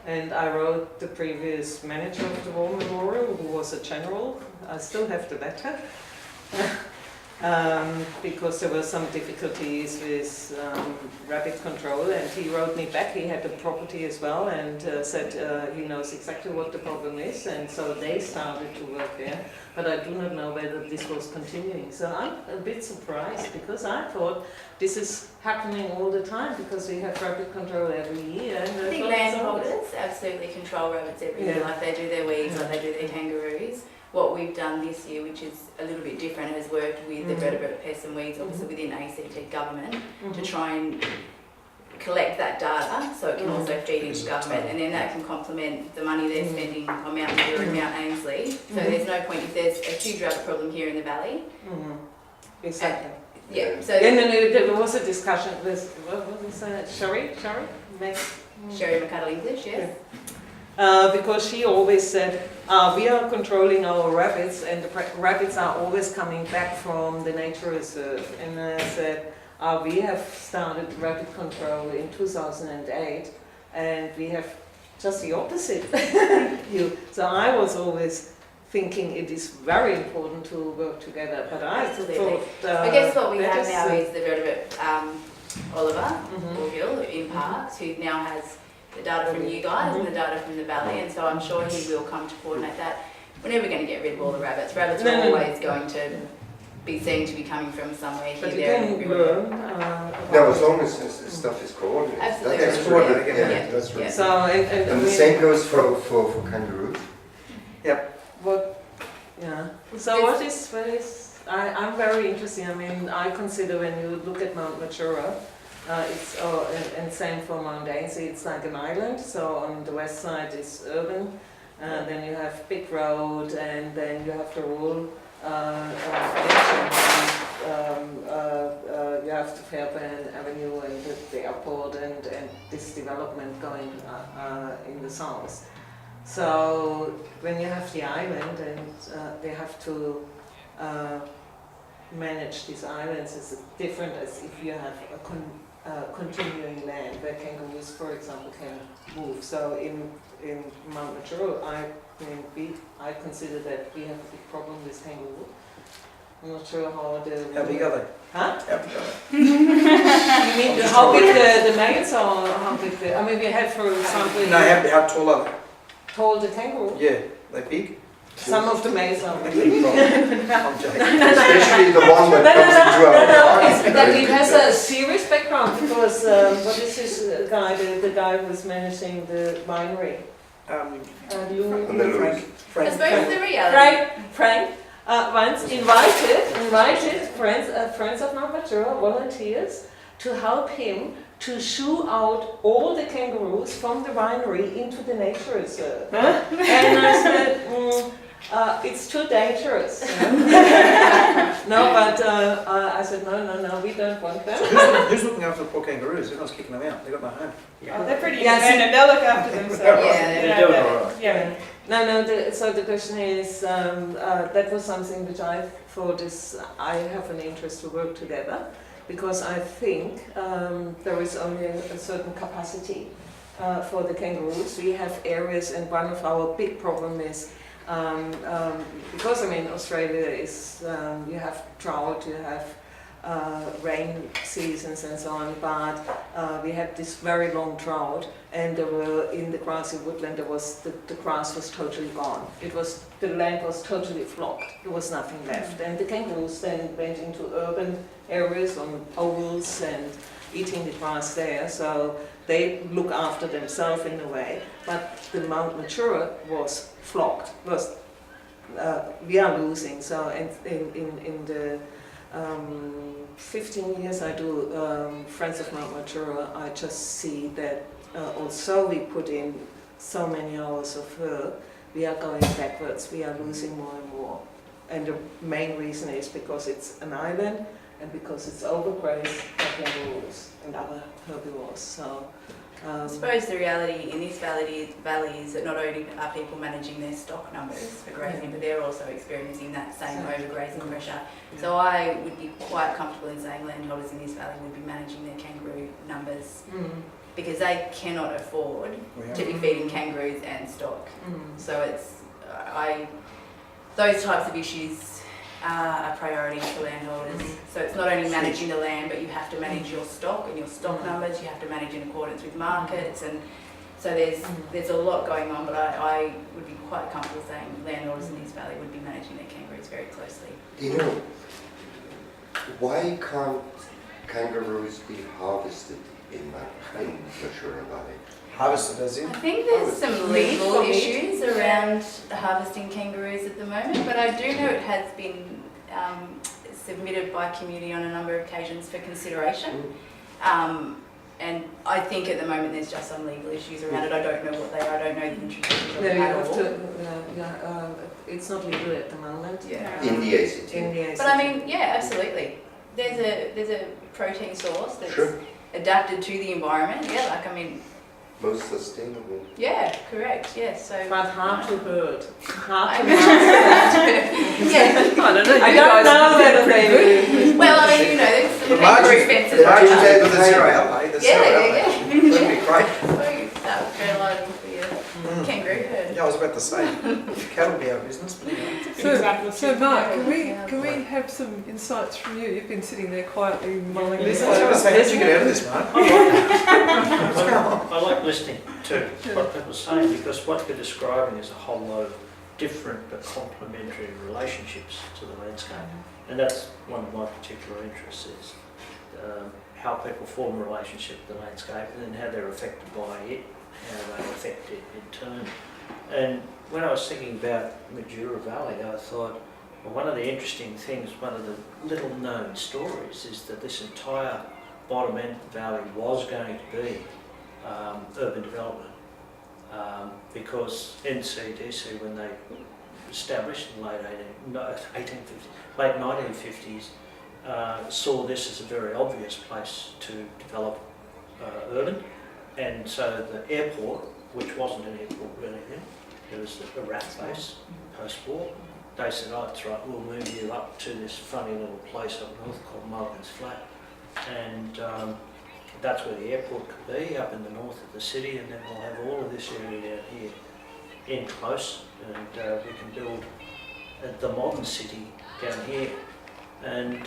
[SPEAKER 7] and I wrote the previous manager of the War Memorial, who was a general. I still have the letter. because there were some difficulties with rabbit control, and he wrote me back. He had the property as well, and said he knows exactly what the problem is, and so they started to work there. But I do not know whether this was continuing. So I'm a bit surprised, because I thought this is happening all the time, because we have rabbit control every year. And
[SPEAKER 6] I think landholders absolutely control rabbits every year, like they do their weeds, like they do their kangaroos. What we've done this year, which is a little bit different, has worked with the vertebrate pests and weeds, obviously within ACT government, to try and collect that data so it can also feed into government, and then that can complement the money they're spending on Mount Majura and Mount Ainslie. So there's no point if there's a huge rabbit problem here in the valley.
[SPEAKER 7] Exactly.
[SPEAKER 6] Yeah. So
[SPEAKER 7] And then there was a discussion with, what was that, Sherry?
[SPEAKER 6] Sherry McCuddle English, yes.
[SPEAKER 7] Because she always said, we are controlling our rabbits, and the rabbits are always coming back from the nature reserve. And I said, we have started rabbit control in 2008, and we have just the opposite. So I was always thinking it is very important to work together, but I thought...
[SPEAKER 6] I guess what we have now is the vertebrate Oliver Orville in Parks, who now has the data from you guys and the data from the valley, and so I'm sure he will come to coordinate that. We're never going to get rid of all the rabbits. Rabbits are always going to be seen to be coming from somewhere here, there, and everywhere.
[SPEAKER 3] No, as long as this stuff is coordinated.
[SPEAKER 6] Absolutely.
[SPEAKER 3] That's
[SPEAKER 5] Coordinated,
[SPEAKER 3] right.
[SPEAKER 5] yeah.
[SPEAKER 3] Yeah, that's right.
[SPEAKER 7] So,
[SPEAKER 3] And the same goes for kangaroos.
[SPEAKER 7] What? Yeah. So what is? I'm very interested. I mean, I consider when you look at Mount Majura, it's and same for Mount Ainslie. It's like an island. So on the west side is urban, then you have big road, and then you have the rural you have the Fairbairn Avenue and the airport and this development going in the south. So when you have the island and they have to manage these islands, it's different as if you have a continuing land where kangaroos, for example, can move. So in Mount Majura, I consider that we have a big problem with kangaroo. I'm not sure how
[SPEAKER 5] How big are they?
[SPEAKER 7] Huh?
[SPEAKER 5] How big are they?
[SPEAKER 7] You mean how big the males or how big the... I mean, we have, for example...
[SPEAKER 5] No, how tall are they?
[SPEAKER 7] Tall the kangaroo.
[SPEAKER 5] Yeah, they're big.
[SPEAKER 7] Some of the males are big.
[SPEAKER 5] I'm joking.
[SPEAKER 3] Especially the one that comes into our park.
[SPEAKER 7] It's that it has a serious background, because what is this guy, the guy who was managing the winery?
[SPEAKER 6] I suppose the reality.
[SPEAKER 7] Frank once invited friends of Mount Majura, volunteers, to help him to shoo out all the kangaroos from the winery into the nature reserve. And I said, it's too dangerous. No, but I said, no, we don't want them.
[SPEAKER 5] So who's looking after the poor kangaroos? Everyone's kicking them out. They've got no home.
[SPEAKER 4] Oh, they're pretty
[SPEAKER 7] Yeah,
[SPEAKER 4] independent. They'll look after themselves.
[SPEAKER 6] Yeah,
[SPEAKER 5] they're doing all right.
[SPEAKER 4] Yeah.
[SPEAKER 7] No, so the question is, that was something which I thought I have an interest to work together, because I think there is only a certain capacity for the kangaroos. We have areas, and one of our big problems is, because I mean Australia is, you have drought, you have rain seasons and so on, but we had this very long drought, and there were in the grassy woodland the grass was totally gone. The land was totally flocked. There was nothing left, and the kangaroos then went into urban areas on ovals and eating the grass there. So they look after themselves in a way, but the Mount Majura was flocked. We are losing. So in the 15 years I do Friends of Mount Majura, I just see that although we put in so many hours of work, we are going backwards. We are losing more and more. And the main reason is because it's an island and because it's overgrazed by kangaroos and other herbivores. So,
[SPEAKER 6] I suppose the reality in this valley is that not only are people managing their stock numbers for grazing, but they're also experiencing that same overgrazing pressure. So I would be quite comfortable in saying landholders in this valley would be managing their kangaroo numbers because they cannot afford to be feeding kangaroos and stock. So it's those types of issues are priorities for landholders. So it's not only managing the land, but you have to manage your stock and your stock numbers. You have to manage in accordance with markets, and so there's a lot going on. But I would be quite comfortable saying landholders in this valley would be managing their kangaroos very closely.
[SPEAKER 3] You know, why can't kangaroos be harvested in Majura Valley?
[SPEAKER 5] Harvested as in?
[SPEAKER 6] I think there's some legal issues around harvesting kangaroos at the moment, but I do know it has been submitted by community on a number of occasions for consideration. And I think at the moment there's just some legal issues around it. I don't know what they are. I don't know the intricacies of it
[SPEAKER 7] you
[SPEAKER 6] at
[SPEAKER 7] have
[SPEAKER 6] all.
[SPEAKER 7] to, it's not legal at the moment.
[SPEAKER 6] Yeah.
[SPEAKER 3] In the ACT?
[SPEAKER 7] In the
[SPEAKER 6] But I mean, yeah, absolutely. There's a protein source that's
[SPEAKER 3] Sure.
[SPEAKER 6] adapted to the environment. Yeah, like I mean,
[SPEAKER 3] Most sustainable.
[SPEAKER 6] yeah, correct. Yeah, so.
[SPEAKER 7] But hard to hurt. Hard to
[SPEAKER 6] I-
[SPEAKER 7] master.
[SPEAKER 6] Yeah.
[SPEAKER 2] I don't know.
[SPEAKER 7] I
[SPEAKER 2] You
[SPEAKER 7] don't
[SPEAKER 2] guys
[SPEAKER 7] know
[SPEAKER 2] did
[SPEAKER 7] whether
[SPEAKER 2] pretty
[SPEAKER 7] they
[SPEAKER 2] good.
[SPEAKER 6] Well, I mean, you know, there's some
[SPEAKER 5] The
[SPEAKER 6] kangaroo
[SPEAKER 5] margins,
[SPEAKER 6] fences
[SPEAKER 5] the margins
[SPEAKER 6] around.
[SPEAKER 5] there with the zero outlay, the zero
[SPEAKER 6] Yeah,
[SPEAKER 5] outlay.
[SPEAKER 6] yeah.
[SPEAKER 5] That'd be great.
[SPEAKER 6] Well, you start fertilising for your kangaroo herd.
[SPEAKER 5] Yeah, I was about to say, cattle be our business, but anyway.
[SPEAKER 2] So Mark,
[SPEAKER 6] Yeah.
[SPEAKER 2] can we have some insights from you? You've been sitting there quietly mulling this
[SPEAKER 5] I was going to
[SPEAKER 2] over.
[SPEAKER 5] say, how'd you get out of this, Mark?
[SPEAKER 8] I like listening to what people are saying, because what you're describing is a whole load of different but complementary relationships to the landscape. And that's one of my particular interests, is how people form a relationship with the landscape and then how they're affected by it, how they affect it in turn. And when I was thinking about Majura Valley, I thought, well, one of the interesting things, one of the little known stories, is that this entire bottom end valley was going to be urban development, because NCDC, when they established in late 1950s, saw this as a very obvious place to develop urban, and so the airport, which wasn't an airport really then, it was a RAF base post-war. They said, oh, that's right, we'll move you up to this funny little place up north called Morgan's Flat, and that's where the airport could be, up in the north of the city, and then we'll have all of this area down here in close, and we can build the modern city down here. And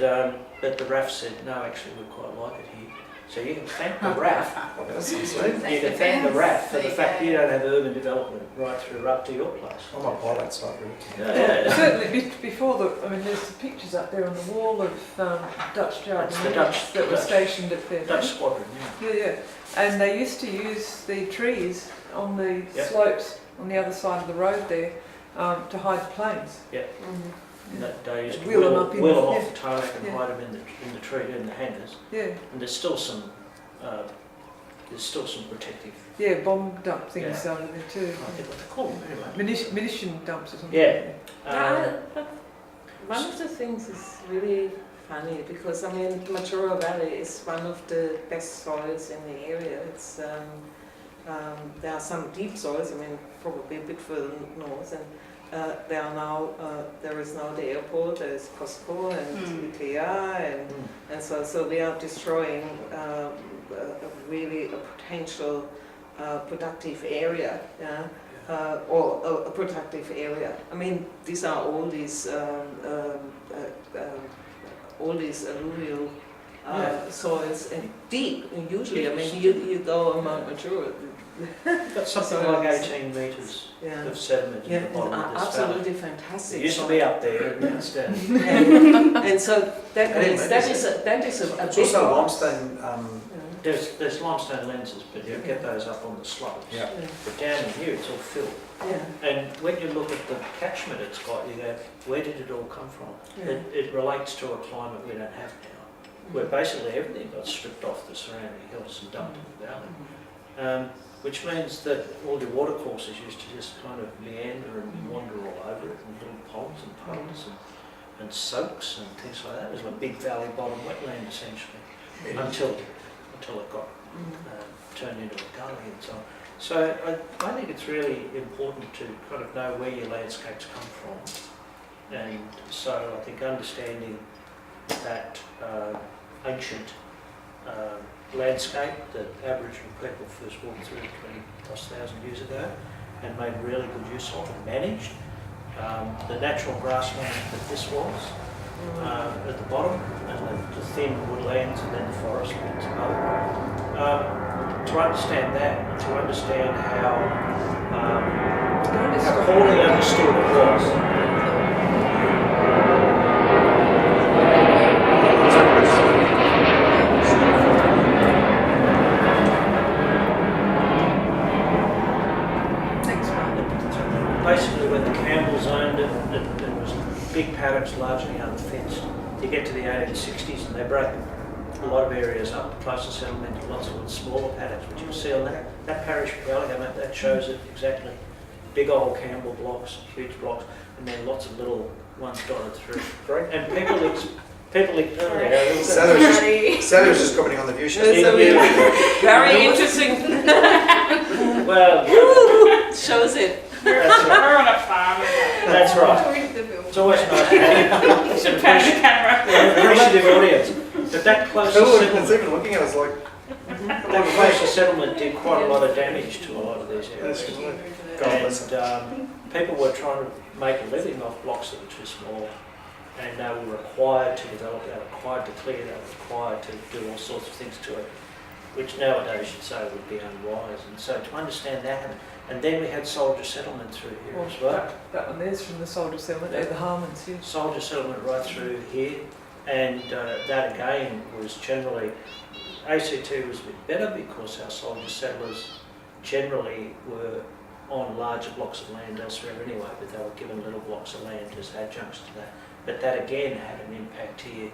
[SPEAKER 8] but the RAF said, no, actually we quite like it here. So you can thank the RAF.
[SPEAKER 5] Well, that sounds sweet.
[SPEAKER 8] You can thank the RAF for the fact that you don't have urban development right through up to your place.
[SPEAKER 5] I'm a pilot site route.
[SPEAKER 8] Yeah.
[SPEAKER 2] Certainly before there's some pictures up there on the wall of Dutch
[SPEAKER 8] That's the
[SPEAKER 2] jardineers
[SPEAKER 8] Dutch-
[SPEAKER 2] that were
[SPEAKER 8] Dutch-
[SPEAKER 2] stationed at their
[SPEAKER 8] Dutch squadron, yeah.
[SPEAKER 2] Yeah. And they used to use the trees on the
[SPEAKER 8] Yep.
[SPEAKER 2] slopes on the other side of the road there to hide the planes.
[SPEAKER 8] Yep.
[SPEAKER 2] Yeah.
[SPEAKER 8] They used to
[SPEAKER 2] Wheel them
[SPEAKER 8] wheel
[SPEAKER 2] up in-
[SPEAKER 8] them off
[SPEAKER 2] yeah.
[SPEAKER 8] the tarmac and
[SPEAKER 2] Yeah.
[SPEAKER 8] hide them in the tree, in the hangars.
[SPEAKER 2] Yeah,
[SPEAKER 8] And there's still some protective,
[SPEAKER 2] yeah, bomb dump things
[SPEAKER 8] Yeah.
[SPEAKER 2] over there too.
[SPEAKER 8] I think what they call them anyway.
[SPEAKER 2] Munition dumps or something.
[SPEAKER 8] Yeah.
[SPEAKER 7] But one of the things is really funny because I mean Majura Valley is one of the best soils in the area. It's there are some deep soils. I mean probably a bit further north, and there is now the airport. There is Costco and IKEA, and so we are destroying really a potential productive area. Yeah. Or a productive area. I mean, these are all these alluvial soils and deep. And usually, I mean, you go on Mount Majura.
[SPEAKER 8] Got something like 18 metres
[SPEAKER 7] Yeah,
[SPEAKER 8] of sediment
[SPEAKER 7] yeah,
[SPEAKER 8] in the bottom of this valley.
[SPEAKER 7] absolutely fantastic.
[SPEAKER 8] It used to
[SPEAKER 7] soil.
[SPEAKER 8] be up there, and now it's down.
[SPEAKER 7] And so that
[SPEAKER 5] Anyway,
[SPEAKER 7] means that is a
[SPEAKER 5] It's
[SPEAKER 7] big
[SPEAKER 5] also
[SPEAKER 7] box.
[SPEAKER 5] limestone.
[SPEAKER 8] There's limestone lenses, but you get those up on the slopes.
[SPEAKER 5] Yeah.
[SPEAKER 8] But down in here, it's all filled.
[SPEAKER 7] Yeah.
[SPEAKER 8] And when you look at the catchment it's got, you go, where did it all come from?
[SPEAKER 7] Yeah.
[SPEAKER 8] It relates to a climate we don't have now, where basically everything got stripped off the surrounding hills and dumped in the valley. Which means that all the watercourses used to just kind of meander and wander all over it, and little ponds and puddles and soaks and things like that. It was a big valley bottom wetland essentially, until it got turned into a gully and so on. So I think it's really important to kind of know where your landscapes come from, and so I think understanding that ancient landscape that Aboriginal people first walked through 20,000+ years ago and made really good use of and managed, the natural grassland that this was at the bottom, and the thin woodlands, and then the forest bits above. To understand that, and to understand how poorly understood it was. Basically, when the Campbells owned it, it was big paddocks largely unfenced. You get to the 1860s and they break a lot of areas up, close to settlement, lots of smaller paddocks, which you'll see on that parish Gallagher map, that shows it exactly. Big old Campbell blocks, huge blocks, and then lots of little ones dotted through. And
[SPEAKER 5] Sally was just commenting on the view show.
[SPEAKER 7] Very interesting.
[SPEAKER 8] Well,
[SPEAKER 7] shows it.
[SPEAKER 4] We're on a farm.
[SPEAKER 8] That's right. It's always nice to have
[SPEAKER 4] Should pan the camera.
[SPEAKER 8] an appreciative audience. But that closer
[SPEAKER 5] It's
[SPEAKER 8] settlement,
[SPEAKER 5] even looking at us like,
[SPEAKER 8] that closer settlement did quite a lot of damage to a lot of these areas. And people were trying to make a living off blocks that were too small, and they were required to develop, they were required to clear, they were required to do all sorts of things to it, which nowadays you'd say would be unwise. And so to understand that, and then we had soldier settlement through here as well.
[SPEAKER 2] That one there's from the soldier settlement, the Harmons, yeah.
[SPEAKER 8] Soldier settlement right through here, and that again was generally, ACT was a bit better because our soldier settlers generally were on larger blocks of land elsewhere anyway, but they were given little blocks of land as adjuncts to that. But that again had an impact here,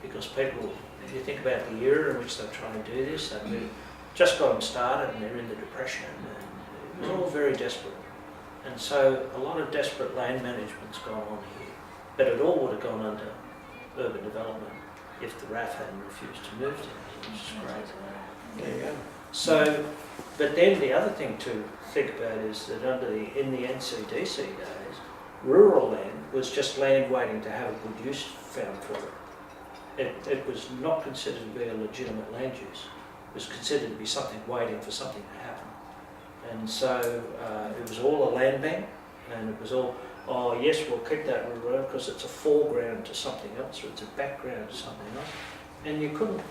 [SPEAKER 8] because people, if you think about the era in which they're trying to do this, they moved, just got them started and they're in the Depression, and it was all very desperate. And so a lot of desperate land management's gone on here, but it all would have gone under urban development if the RAF hadn't refused to move to it, which is great.
[SPEAKER 5] there you go.
[SPEAKER 8] So, but then the other thing to think about is that in the NCDC days, rural land was just land waiting to have a good use found for it. It was not considered to be a legitimate land use. It was considered to be something waiting for something to happen. And so it was all a land bank, and it was all, oh yes, we'll keep that rural land because it's a foreground to something else, or it's a background to something else. And you couldn't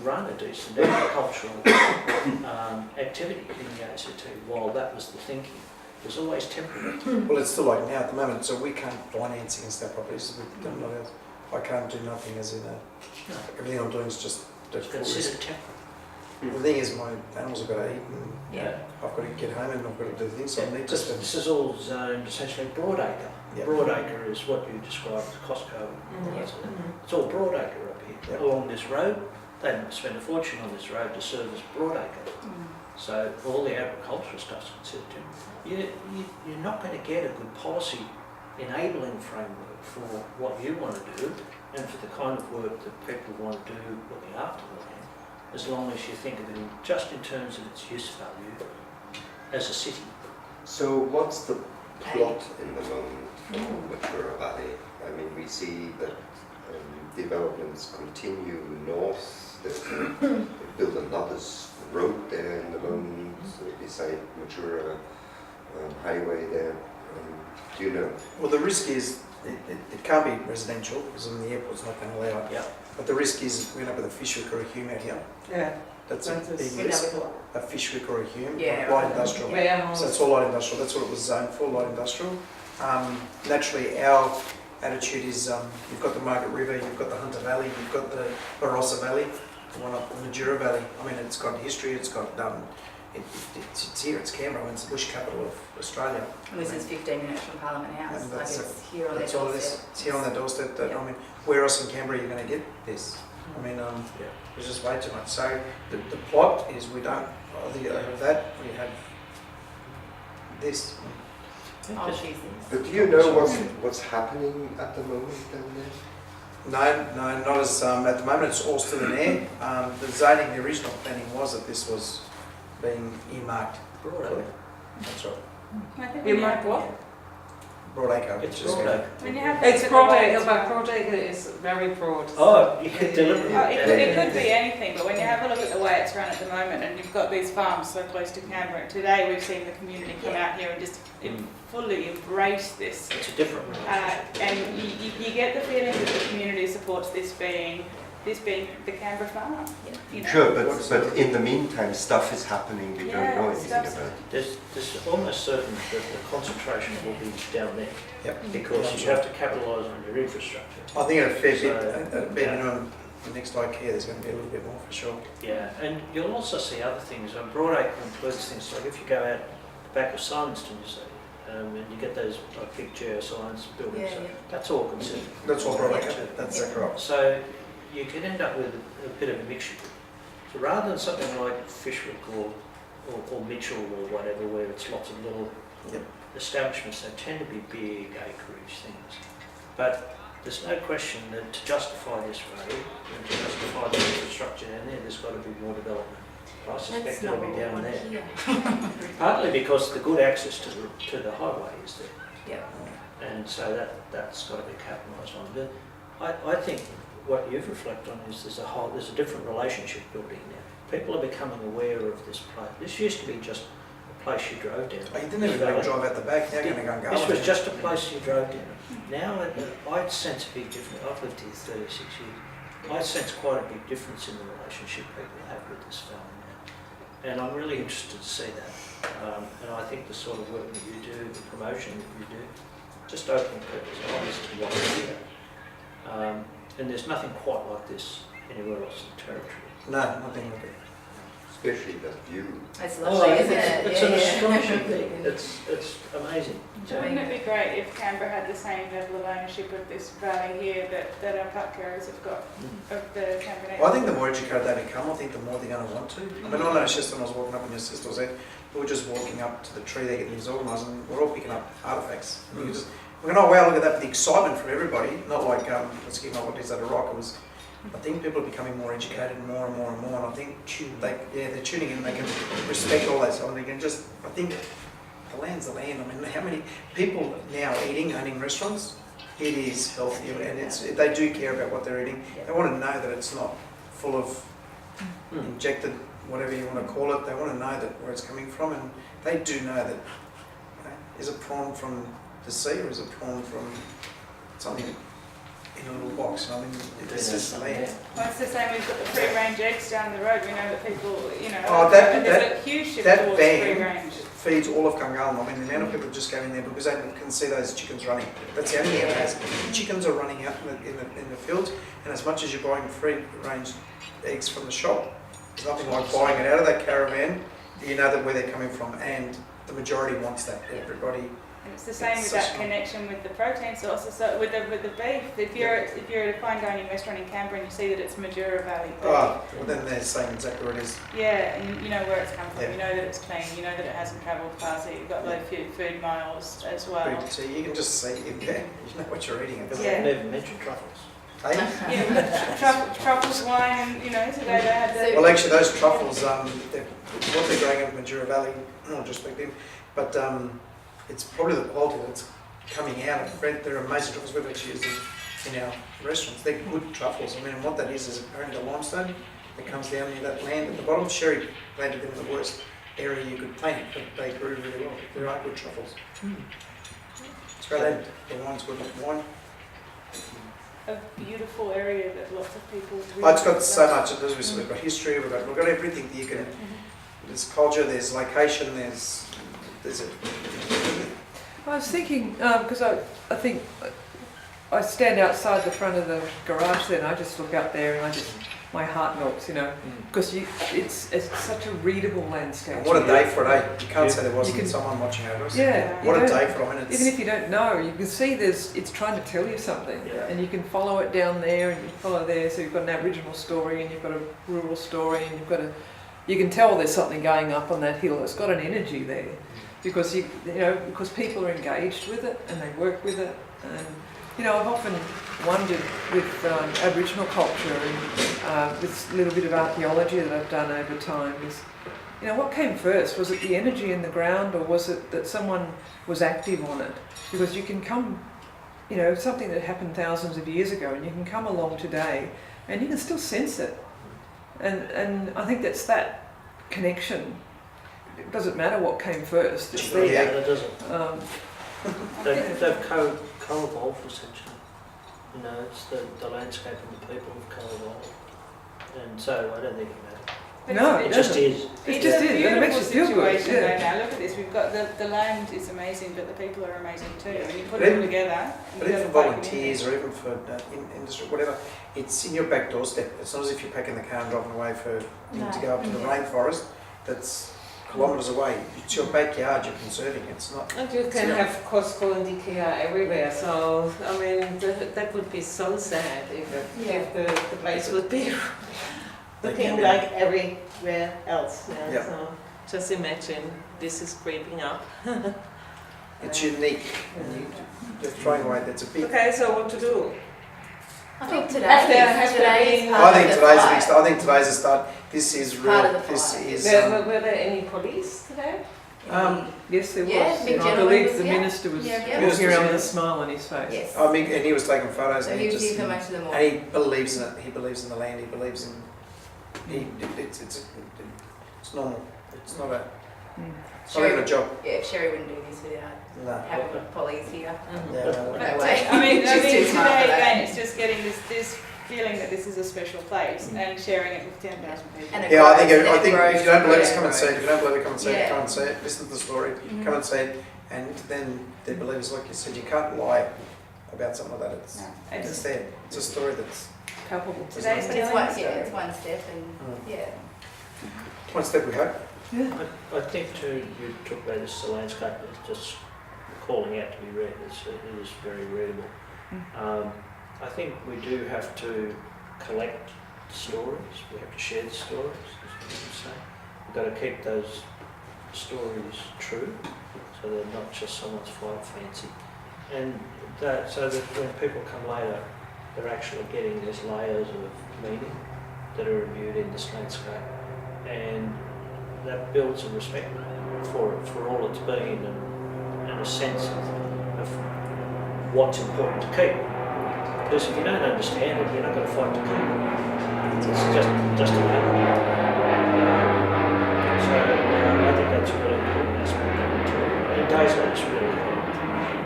[SPEAKER 8] run a decent agricultural activity in the ACT while that was the thinking. It was always temporary.
[SPEAKER 5] Well, it's still like now at the moment, so we can't finance against our properties. We've done nothing else. I can't do nothing as in everything I'm doing is just
[SPEAKER 8] Considered temporary.
[SPEAKER 5] The thing is, my animals have got to eat, and
[SPEAKER 8] Yeah.
[SPEAKER 5] I've got to get home, and I've got to do things. So I need
[SPEAKER 8] This,
[SPEAKER 5] to.
[SPEAKER 8] this is all zoned essentially broadacre.
[SPEAKER 5] Yeah.
[SPEAKER 8] Broadacre is what you described as Costco. It's all broadacre up here.
[SPEAKER 5] Yeah.
[SPEAKER 8] Along this road, they spend a fortune on this road to service broadacre. So all the agricultural stuff's considered temporary. You're not going to get a good policy enabling framework for what you want to do and for the kind of work that people want to do looking after the land, as long as you think of it just in terms of its use value as a city.
[SPEAKER 3] So what's the plot in the moment for Majura Valley? I mean, we see that developments continue north. They build another road there in the moment beside Majura highway there. Do you know?
[SPEAKER 5] Well, the risk is it can't be residential because the airport's not going to allow it.
[SPEAKER 8] Yeah.
[SPEAKER 5] But the risk is we end up with a fishwick or a hume out here.
[SPEAKER 2] Yeah.
[SPEAKER 5] That's a big
[SPEAKER 6] End up
[SPEAKER 5] risk.
[SPEAKER 6] with what?
[SPEAKER 5] A fishwick or a hume,
[SPEAKER 6] Yeah,
[SPEAKER 5] light
[SPEAKER 6] right.
[SPEAKER 5] industrial.
[SPEAKER 2] Yeah.
[SPEAKER 5] So it's all light industrial. That's what it was zoned for, light industrial. Naturally, our attitude is you've got the Margaret River, you've got the Hunter Valley, you've got the Barossa Valley, one up the Majura Valley. I mean, it's got history. It's got it's here. It's Canberra. It's the bush capital of Australia.
[SPEAKER 6] And this is 15 minutes from Parliament House.
[SPEAKER 5] And
[SPEAKER 6] Like
[SPEAKER 5] that's
[SPEAKER 6] it's here on their
[SPEAKER 5] That's all it is.
[SPEAKER 6] doorstep.
[SPEAKER 5] It's here on their doorstep. That,
[SPEAKER 6] Yeah.
[SPEAKER 5] I mean, where else in Canberra are you going to get this? I mean, there's just way too much. So the plot is we don't either have that or you have this.
[SPEAKER 6] I'll choose this.
[SPEAKER 3] But do you know what's happening at the moment down there?
[SPEAKER 5] No, not as at the moment. It's all still in air. The zoning, the original planning was that this was being earmarked.
[SPEAKER 8] Broadacre.
[SPEAKER 5] That's right.
[SPEAKER 4] I think
[SPEAKER 7] You
[SPEAKER 4] we
[SPEAKER 7] might
[SPEAKER 4] have-
[SPEAKER 7] what?
[SPEAKER 5] Broadacre.
[SPEAKER 8] It's
[SPEAKER 5] which is-
[SPEAKER 8] broadacre.
[SPEAKER 4] When you have
[SPEAKER 7] It's
[SPEAKER 4] look at the way
[SPEAKER 7] broadacre,
[SPEAKER 4] it's
[SPEAKER 7] but
[SPEAKER 4] run-
[SPEAKER 7] broadacre is very broad.
[SPEAKER 8] Oh, you could deliberately.
[SPEAKER 4] it could be anything, but when you have a look at the way it's run at the moment, and you've got these farms so close to Canberra, today we've seen the community come out here and just fully embrace this.
[SPEAKER 8] It's a different relationship.
[SPEAKER 4] And you get the feeling that the community supports this being the Canberra farm. You know?
[SPEAKER 3] Sure, but in the meantime, stuff is happening we don't know anything
[SPEAKER 4] stuff's-
[SPEAKER 3] about.
[SPEAKER 8] There's almost certain that the concentration will be down there
[SPEAKER 5] Yep.
[SPEAKER 8] because you have to capitalise on your infrastructure.
[SPEAKER 5] I think at a fair bit,
[SPEAKER 8] So,
[SPEAKER 5] at a bare
[SPEAKER 8] yeah.
[SPEAKER 5] minimum, the next IKEA, there's going to be a little bit more for sure.
[SPEAKER 8] Yeah, and you'll also see other things. Broadacre includes things like if you go out the back of Simonston, you see, and you get those like big geoscience buildings.
[SPEAKER 6] Yeah, yeah.
[SPEAKER 8] That's all considered.
[SPEAKER 5] That's all Broadacre. That's exactly right.
[SPEAKER 8] So you could end up with a bit of a mixture. So rather than something like Fishwick or Mitchell or whatever, where it's lots of little
[SPEAKER 5] Yep.
[SPEAKER 8] establishments, they tend to be big acreage things. But there's no question that to justify this road and to justify the infrastructure down there, there's got to be more development. I suspect
[SPEAKER 6] That's
[SPEAKER 8] it'll
[SPEAKER 6] not
[SPEAKER 8] be
[SPEAKER 6] what we
[SPEAKER 8] down
[SPEAKER 6] want
[SPEAKER 8] there.
[SPEAKER 6] here.
[SPEAKER 8] Partly because the good access to the highway is there.
[SPEAKER 6] Yeah.
[SPEAKER 8] And so that's got to be capitalised on. But I think what you've reflected on is there's a different relationship building now. People are becoming aware of this place. This used to be just a place you drove down.
[SPEAKER 5] Oh, you didn't even really drive out the back. Now you're going to go and go.
[SPEAKER 8] This was just a place you drove down. Now I sense a big difference. I've lived here 36 years. I sense quite a big difference in the relationship people have with this valley now. And I'm really interested to see that. And I think the sort of work that you do, the promotion that you do, just opening people's eyes to what's here. And there's nothing quite like this anywhere else in the territory.
[SPEAKER 5] No, nothing like it.
[SPEAKER 3] Especially that view.
[SPEAKER 6] It's lovely, isn't it?
[SPEAKER 8] It's an astonishing thing. It's amazing.
[SPEAKER 4] Wouldn't it be great if Canberra had the same level of ownership of this valley here that our park carers have got of the Canberra?
[SPEAKER 5] Well, I think the more educated they become, I think the more they're going to want to. I mean, I know it's just when I was walking up and your sister was there, we were just walking up to the tree there getting things organised and we're all picking up artefacts. And you just, we're going, oh wow, look at that, but the excitement from everybody, not like, let's give up what is that a rock, it was, I think people are becoming more educated more and more and more, and I think they're tuning in, they can respect all that stuff, and they can just, I think the land's the land. I mean, how many people now owning restaurants, it is healthy, and they do care about what they're eating. They want to know that it's not full of injected, whatever you want to call it. They want to know that where it's coming from, and they do know that, is a prawn from the sea or is a prawn from something in a little box? I mean, this is land.
[SPEAKER 4] Well, it's the same. We've got the free-range eggs down the road. We know that people,
[SPEAKER 5] that
[SPEAKER 4] there's a huge shift
[SPEAKER 5] that
[SPEAKER 4] towards
[SPEAKER 5] van
[SPEAKER 4] free-range.
[SPEAKER 5] feeds all of Gungahlin. I mean, the amount of people just go in there because they can see those chickens running. That's the only thing it has. Chickens are running out in the fields, and as much as you're buying free-range eggs from the shop, there's nothing like buying it out of that caravan. You know that where they're coming from, and the majority wants that. Everybody.
[SPEAKER 4] And it's the same
[SPEAKER 5] It's
[SPEAKER 4] with
[SPEAKER 5] so
[SPEAKER 4] that
[SPEAKER 5] strong.
[SPEAKER 4] connection with the protein sources. So with the beef, if you're at a fine dining restaurant in Canberra and you see that it's Majura Valley beef,
[SPEAKER 5] Well, then they're saying exactly what it is.
[SPEAKER 4] yeah, and you know where it's come from.
[SPEAKER 5] Yeah.
[SPEAKER 4] You know that it's clean. You know that it hasn't travelled far. So you've got low food miles as well.
[SPEAKER 5] So you can just see, you know what you're eating.
[SPEAKER 8] But
[SPEAKER 4] Yeah.
[SPEAKER 8] we've never mentioned truffles.
[SPEAKER 5] Hey?
[SPEAKER 4] Yeah, truffles, wine, and today they had the.
[SPEAKER 5] Well, actually, those truffles, what they're growing up in Majura Valley, not just big them, but it's probably the quality that's coming out of it. They're amazing truffles we've actually used in our restaurants. They're good truffles. I mean, and what that is apparently the limestone that comes down near that land at the bottom. Sherry planted them in the worst area you could plant, but they grew really well. There are good truffles. It's great. And the wine's good wine.
[SPEAKER 4] A beautiful area that lots of people.
[SPEAKER 5] Oh, it's got so much. We've got history. We've got everything that you can. There's culture. There's location. There's it.
[SPEAKER 2] I was thinking, because I think I stand outside the front of the garage there and I just look out there and my heart melts, because it's such a readable landscape.
[SPEAKER 5] And what a day for a day. You can't say there wasn't someone watching over us.
[SPEAKER 2] Yeah.
[SPEAKER 5] What
[SPEAKER 2] you
[SPEAKER 5] a
[SPEAKER 2] don't-
[SPEAKER 5] day for a minute.
[SPEAKER 2] Even if you don't know, you can see it's trying to tell you something,
[SPEAKER 8] Yeah.
[SPEAKER 2] and you can follow it down there, and you follow there. So you've got an Aboriginal story, and you've got a rural story, and you can tell there's something going up on that hill. It's got an energy there, because because people are engaged with it and they work with it. And I've often wondered with Aboriginal culture and with a little bit of archaeology that I've done over time is you know, what came first? Was it the energy in the ground, or was it that someone was active on it? Because you can come, you know, something that happened thousands of years ago, and you can come along today and you can still sense it. And I think that's that connection. It doesn't matter what came first, it's there.
[SPEAKER 8] Yeah, it doesn't. They've co-evolved essentially. You know, it's the landscape and the people have co-evolved. And so I don't think it matters.
[SPEAKER 2] No,
[SPEAKER 8] It just is.
[SPEAKER 2] It just is, and it makes you feel good.
[SPEAKER 4] Situation
[SPEAKER 2] Yeah.
[SPEAKER 4] though now. Look at this. We've got the land is amazing, but the people are amazing too. And you put it all together.
[SPEAKER 5] But even for volunteers or even for industry, whatever, it's in your back doorstep. It's not as if you're packing the car and driving away to go up to the rainforest that's kilometres away. It's your backyard you're conserving. It's not.
[SPEAKER 7] And you can have Costco and IKEA everywhere, so I mean that would be so sad if the place would be looking like everywhere else. Yeah.
[SPEAKER 5] Yeah.
[SPEAKER 7] So just imagine this is creeping up.
[SPEAKER 5] It's unique. And you're throwing away. That's a big.
[SPEAKER 7] Okay, so what to do?
[SPEAKER 6] I think
[SPEAKER 4] Has
[SPEAKER 6] today
[SPEAKER 4] to
[SPEAKER 6] is
[SPEAKER 4] be-
[SPEAKER 6] part
[SPEAKER 5] I think
[SPEAKER 6] of the
[SPEAKER 5] today's
[SPEAKER 6] fight.
[SPEAKER 5] next. I think today's a start. This is real.
[SPEAKER 6] Part of the
[SPEAKER 5] This
[SPEAKER 6] fight.
[SPEAKER 5] is.
[SPEAKER 7] Were there any police today?
[SPEAKER 2] Yes, there was.
[SPEAKER 6] Yeah, big
[SPEAKER 2] And I
[SPEAKER 6] gentleman
[SPEAKER 2] believe
[SPEAKER 6] was
[SPEAKER 2] the
[SPEAKER 6] here.
[SPEAKER 2] minister was
[SPEAKER 6] Yeah.
[SPEAKER 2] walking around with a
[SPEAKER 5] Yes.
[SPEAKER 2] smile on his face.
[SPEAKER 6] Yes.
[SPEAKER 5] I mean, and he was taking photos,
[SPEAKER 6] So
[SPEAKER 5] and
[SPEAKER 6] he
[SPEAKER 5] he
[SPEAKER 6] was
[SPEAKER 5] just.
[SPEAKER 6] here for most of the
[SPEAKER 5] And
[SPEAKER 6] morning.
[SPEAKER 5] he believes in it. He believes in the land. He believes in. It's normal. It's not a.
[SPEAKER 2] Mm.
[SPEAKER 5] It's not even a job.
[SPEAKER 6] Yeah, Sherry wouldn't do this without
[SPEAKER 5] No.
[SPEAKER 6] having police here.
[SPEAKER 5] Yeah, no.
[SPEAKER 6] No way.
[SPEAKER 4] I mean,
[SPEAKER 6] She's too smart
[SPEAKER 4] today
[SPEAKER 6] for that.
[SPEAKER 4] again, it's just getting this feeling that this is a special place and sharing it with 10,000 people.
[SPEAKER 6] And it
[SPEAKER 5] Yeah, I
[SPEAKER 6] grows,
[SPEAKER 5] think
[SPEAKER 6] and it
[SPEAKER 5] if you
[SPEAKER 6] grows,
[SPEAKER 5] don't believe it,
[SPEAKER 6] yeah.
[SPEAKER 5] come and see it. If you don't believe it, come and see it.
[SPEAKER 6] Yeah.
[SPEAKER 5] Come and see it. Listen to the story.
[SPEAKER 6] Mhm.
[SPEAKER 5] Come and see it, and then they believe it's like you said. You can't lie about something like that. It's
[SPEAKER 4] No,
[SPEAKER 5] it's there. It's a story that's
[SPEAKER 2] Palpable.
[SPEAKER 4] Today's
[SPEAKER 6] But it's
[SPEAKER 4] telling
[SPEAKER 6] one,
[SPEAKER 4] the story.
[SPEAKER 6] it's one step, and yeah.
[SPEAKER 5] one step we hope.
[SPEAKER 8] I think too, you talk about this as a landscape, it's just calling out to be read, it is very readable. I think we do have to collect stories, we have to share the stories, as you say. We've got to keep those stories true, so they're not just someone's flight fancy. And that, so that when people come later, they're actually getting these layers of meaning that are imbued in this landscape. And that builds a respect for it, for all it's been, and a sense of what's important to keep. Because if you don't understand it, you're not going to fight to keep it. It's just a matter. So I think that's a really important aspect of it too. And days like this really important.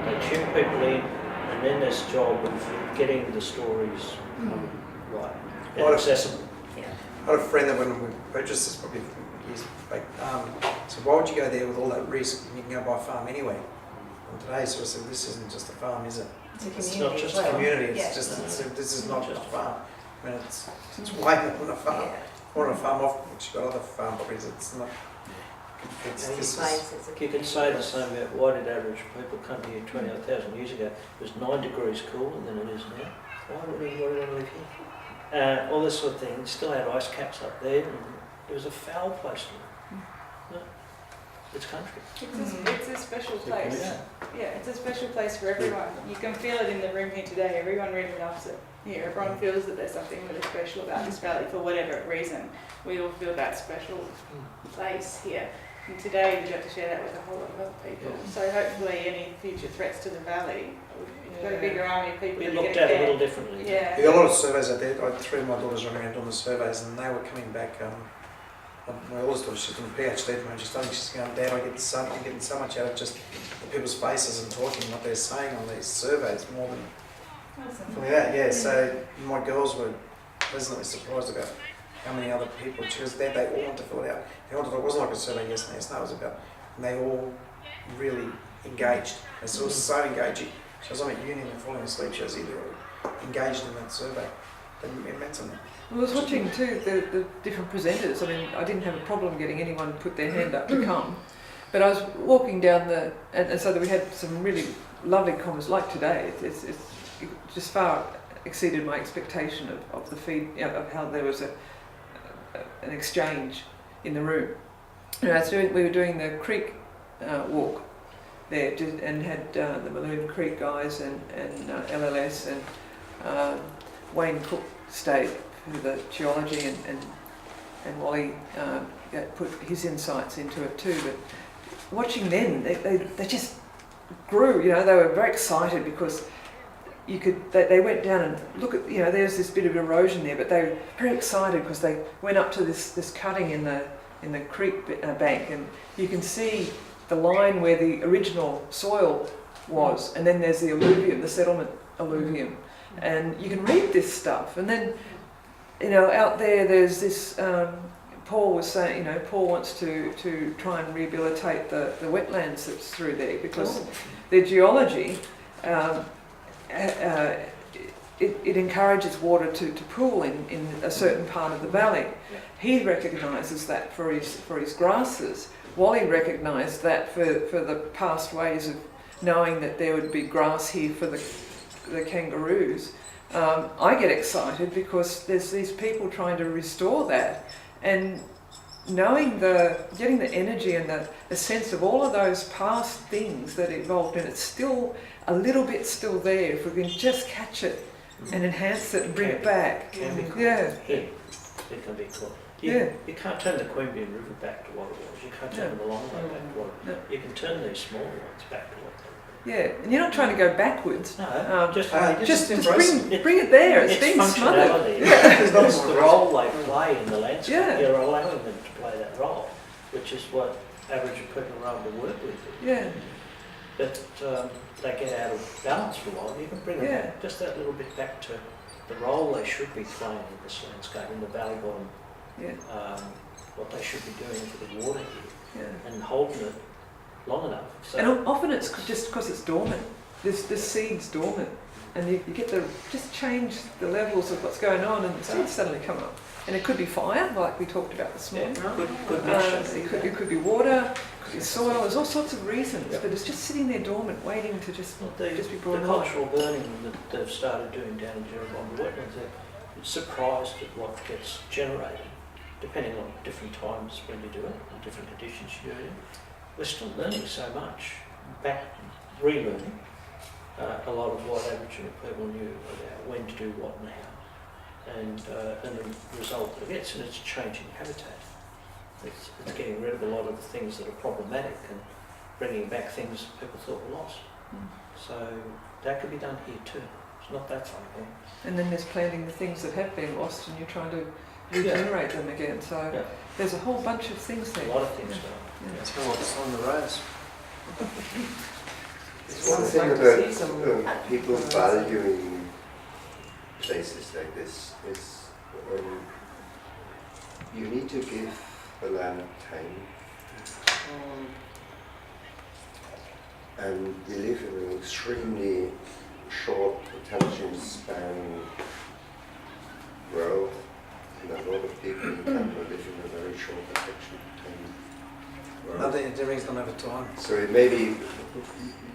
[SPEAKER 8] They tune people in, and then there's a job of getting the stories right and accessible.
[SPEAKER 5] I had a friend that when we purchased this probably years back, so why would you go there with all that risk when you can go buy a farm anyway? And today sort of said, this isn't just a farm, is it?
[SPEAKER 6] It's a
[SPEAKER 8] It's
[SPEAKER 6] community.
[SPEAKER 8] not just
[SPEAKER 6] as
[SPEAKER 5] It's a
[SPEAKER 6] well.
[SPEAKER 5] community, it's
[SPEAKER 6] Yeah.
[SPEAKER 5] just, this is not just a farm. I mean, it's way more than a farm.
[SPEAKER 6] Yeah.
[SPEAKER 5] More than a farm off, which you've got other farm properties, it's not, it's,
[SPEAKER 8] And
[SPEAKER 5] this is,
[SPEAKER 6] Place, it's a
[SPEAKER 8] You can say the same about why did average people come here 20,000 years ago? It was 9 degrees cooler than it is now. Why would anybody want to live here? All this sort of thing. Still had ice caps up there, and it was a foul place to live. No, it's country.
[SPEAKER 4] It's a special place. Yeah, it's a special place for everyone. You can feel it in the room here today. Everyone really loves it here. Everyone feels that there's something really special about this valley for whatever reason. We all feel that special place here. And today we got to share that with a whole lot of other people. So hopefully any future threats to the valley, we've got a bigger army of people
[SPEAKER 8] We
[SPEAKER 4] that are
[SPEAKER 8] looked
[SPEAKER 4] getting
[SPEAKER 8] at it a
[SPEAKER 4] there.
[SPEAKER 8] little differently.
[SPEAKER 4] Yeah.
[SPEAKER 5] we got a lot of surveys out there. I had 3 of my daughters running around doing the surveys, and they were coming back. My oldest daughter, she's doing a PhD at the moment. She's telling me, she's going, Dad, I'm getting so much out of just the people's faces and talking what they're saying on these surveys more than
[SPEAKER 6] Awesome.
[SPEAKER 5] from that. Yeah, so my girls were pleasantly surprised about how many other people. She was there. They all want to fill it out. They wanted. It wasn't like a survey yes and yes. No, it was about. And they all really engaged. They were so engaging. She was on at uni and falling asleep. She was either engaged in that survey. It meant something.
[SPEAKER 2] I was watching too the different presenters. I mean, I didn't have a problem getting anyone to put their hand up to come, but I was walking down and so that we had some really lovely comments like today. It's just far exceeded my expectation of the feed, you know, of how there was an exchange in the room. You know, we were doing the creek walk there and had the Balloon Creek guys and LLS and Wayne Cook stayed for the geology and Wally put his insights into it too. But watching them, they just grew. You know, they were very excited because they went down and look at, you know, there's this bit of erosion there, but they were very excited because they went up to this cutting in the creek bank, and you can see the line where the original soil was, and then there's the alluvium, the settlement alluvium, and you can read this stuff. And then, you know, out there's this. Paul was saying, you know, Paul wants to try and rehabilitate the wetlands that's through there because their geology. It encourages water to pool in a certain part of the valley. He recognises that for his grasses. Wally recognised that for the past ways of knowing that there would be grass here for the kangaroos. I get excited because there's these people trying to restore that, and knowing getting the energy and the sense of all of those past things that evolved, and it's still a little bit still there. If we can just catch it and enhance it and bring it back.
[SPEAKER 8] Can be cool.
[SPEAKER 2] Yeah.
[SPEAKER 8] It can be cool. You can't turn the Queanbeyan River back to what it was. You can't turn the Long Way back to what it was. You can turn these smaller ones back to what they were.
[SPEAKER 2] Yeah, and you're not trying to go backwards.
[SPEAKER 8] No, just
[SPEAKER 2] bring it there. It's being smothered.
[SPEAKER 8] Functionality.
[SPEAKER 2] Yeah.
[SPEAKER 8] It's the role they play in the landscape.
[SPEAKER 2] Yeah.
[SPEAKER 8] You're allowing them to play that role, which is what Aboriginal people are able to work with.
[SPEAKER 2] Yeah.
[SPEAKER 8] But they get out of balance for a while. You can bring them back, just that little bit back to the role they should be playing in this landscape, in the valley bottom.
[SPEAKER 2] Yeah.
[SPEAKER 8] What they should be doing for the water here,
[SPEAKER 2] Yeah.
[SPEAKER 8] and holding it long enough. So
[SPEAKER 2] And often it's just because it's dormant. This seed's dormant, and you get to just change the levels of what's going on, and the seeds suddenly come up. And it could be fire, like we talked about this morning.
[SPEAKER 8] good mixture.
[SPEAKER 2] It could be water, it could be soil. There's all sorts of reasons, but it's just sitting there dormant, waiting to just be brought
[SPEAKER 8] The
[SPEAKER 2] on.
[SPEAKER 8] cultural burning that they've started doing down in Jerrabomba wetlands, they're surprised at what gets generated, depending on different times when you do it, and different conditions you do it in. We're still learning so much, relearning a lot of what Aboriginal people knew about when to do what and how. And the result that it gets, and it's changing habitat. It's getting rid of a lot of the things that are problematic and bringing back things people thought were lost. So that could be done here too. It's not that far away.
[SPEAKER 2] And then there's planting the things that have been lost, and you're trying to regenerate them again. So there's a whole bunch of things there.
[SPEAKER 8] A lot of things going on.
[SPEAKER 5] It's what's on the roads.
[SPEAKER 3] It's one thing about people valuing places like this is you need to give the land time. And we live in an extremely short attention span world, and a lot of people in Canada live in a very short attention time world.
[SPEAKER 5] The rings don't have a time.
[SPEAKER 3] So it may be,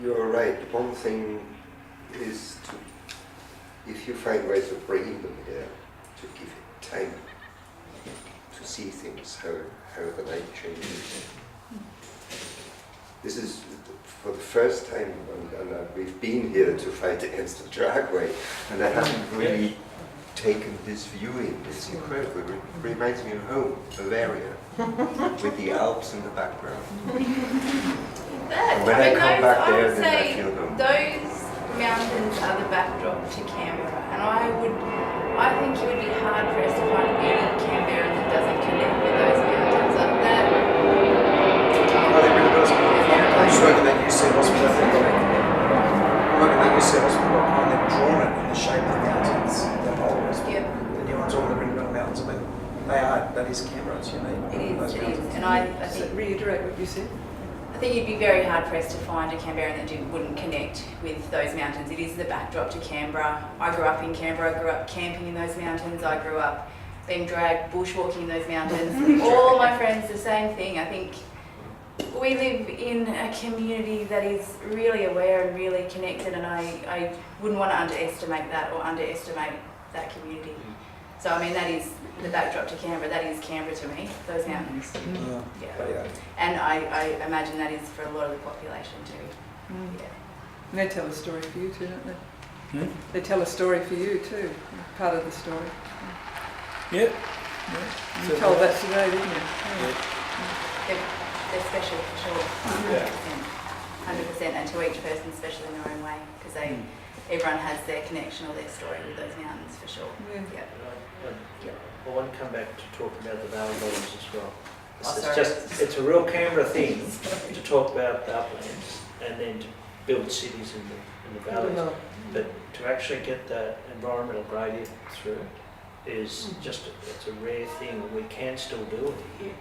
[SPEAKER 3] you're right, one thing is to, if you find ways of bringing them here, to give it time to see things, how the light changes. This is for the first time, and we've been here to fight against the dragway, and I haven't really taken this view in. It's incredible. It reminds me of home, Bavaria, with the Alps in the background. And when I come back there, then I feel home.
[SPEAKER 6] Those mountains are the backdrop to Canberra, and I think it would be hard for us to find any Canberra that doesn't connect with those mountains. Like that.
[SPEAKER 5] I think really does. I'm just working at UC Hospital. I'm working at UC Hospital, and they've drawn it in the shape of the mountains. The whole hospital. The new ones, all the Ringville Mountains. I mean, that is Canberra. It's unique.
[SPEAKER 6] It is, and I
[SPEAKER 2] So
[SPEAKER 6] think.
[SPEAKER 2] reiterate what you said.
[SPEAKER 6] I think you'd be very hard pressed to find a Canberran that wouldn't connect with those mountains. It is the backdrop to Canberra. I grew up in Canberra, I grew up camping in those mountains, I grew up being dragged bushwalking in those mountains. All my friends, the same thing. I think we live in a community that is really aware and really connected, and I wouldn't want to underestimate that or underestimate that community. So I mean, that is the backdrop to Canberra. That is Canberra to me, those mountains. Yeah. And I imagine that is for a lot of the population too. Yeah.
[SPEAKER 2] And they tell a story for you too, don't they?
[SPEAKER 1] Hmm?
[SPEAKER 2] They tell a story for you too, part of the story.
[SPEAKER 1] Yeah,
[SPEAKER 2] You told that today, didn't you?
[SPEAKER 6] They're special for sure.
[SPEAKER 8] Yeah.
[SPEAKER 6] 100%, and to each person special in their own way, because everyone has their connection or their story with those mountains for sure.
[SPEAKER 2] Yeah.
[SPEAKER 6] Yeah.
[SPEAKER 8] I want to come back to talk about the valley bottoms as well.
[SPEAKER 6] Sorry.
[SPEAKER 8] It's a real Canberra thing to talk about the uplands and then to build cities in the valleys. But to actually get that environmental gradient through it is just, it's a rare thing. We can still do it here.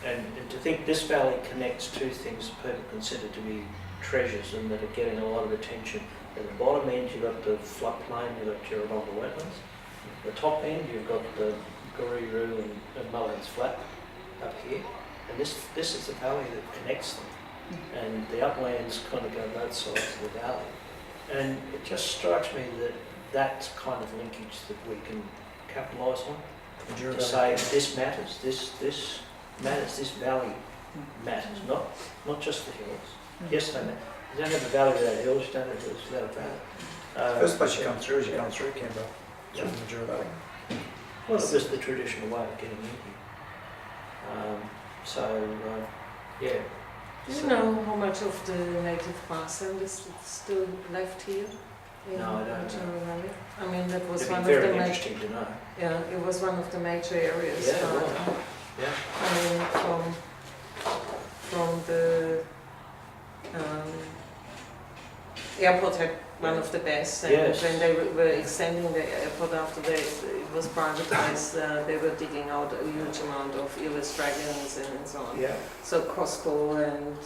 [SPEAKER 8] And to think this valley connects two things that people consider to be treasures and that are getting a lot of attention. At the bottom end you've got the floodplain, you've got Yarrawonga wetlands. At the top end you've got the Gurroo and Mullins Flat up here. And this is the valley that connects them. And the uplands kind of go both sides of the valley. And it just strikes me that that's kind of linkage that we can capitalise on.
[SPEAKER 5] Majura
[SPEAKER 8] To
[SPEAKER 5] Valley.
[SPEAKER 8] say this matters, this matters, this valley matters, not just the hills. Yes, they matter. You don't have a valley without hills, you don't have hills without a valley.
[SPEAKER 5] First place you come through is you come through Canberra, through the Majura Valley.
[SPEAKER 8] Well, it was the traditional way of getting in here. Yeah.
[SPEAKER 7] Do you know how much of the native grassland is still left here? In
[SPEAKER 8] No, I don't
[SPEAKER 7] Majura
[SPEAKER 8] know.
[SPEAKER 7] Valley? I mean, that was
[SPEAKER 8] It'd
[SPEAKER 7] one
[SPEAKER 8] be
[SPEAKER 7] of the
[SPEAKER 8] very
[SPEAKER 7] major.
[SPEAKER 8] interesting to know.
[SPEAKER 7] Yeah, it was one of the major areas.
[SPEAKER 8] Yeah, it
[SPEAKER 7] but,
[SPEAKER 8] was. Yeah.
[SPEAKER 7] I mean, from the airport had one of the best, and
[SPEAKER 8] Yes.
[SPEAKER 7] when they were extending the airport after it was privatized, they were digging out a huge amount of Earless dragons and so on.
[SPEAKER 8] Yeah.
[SPEAKER 7] So Costco and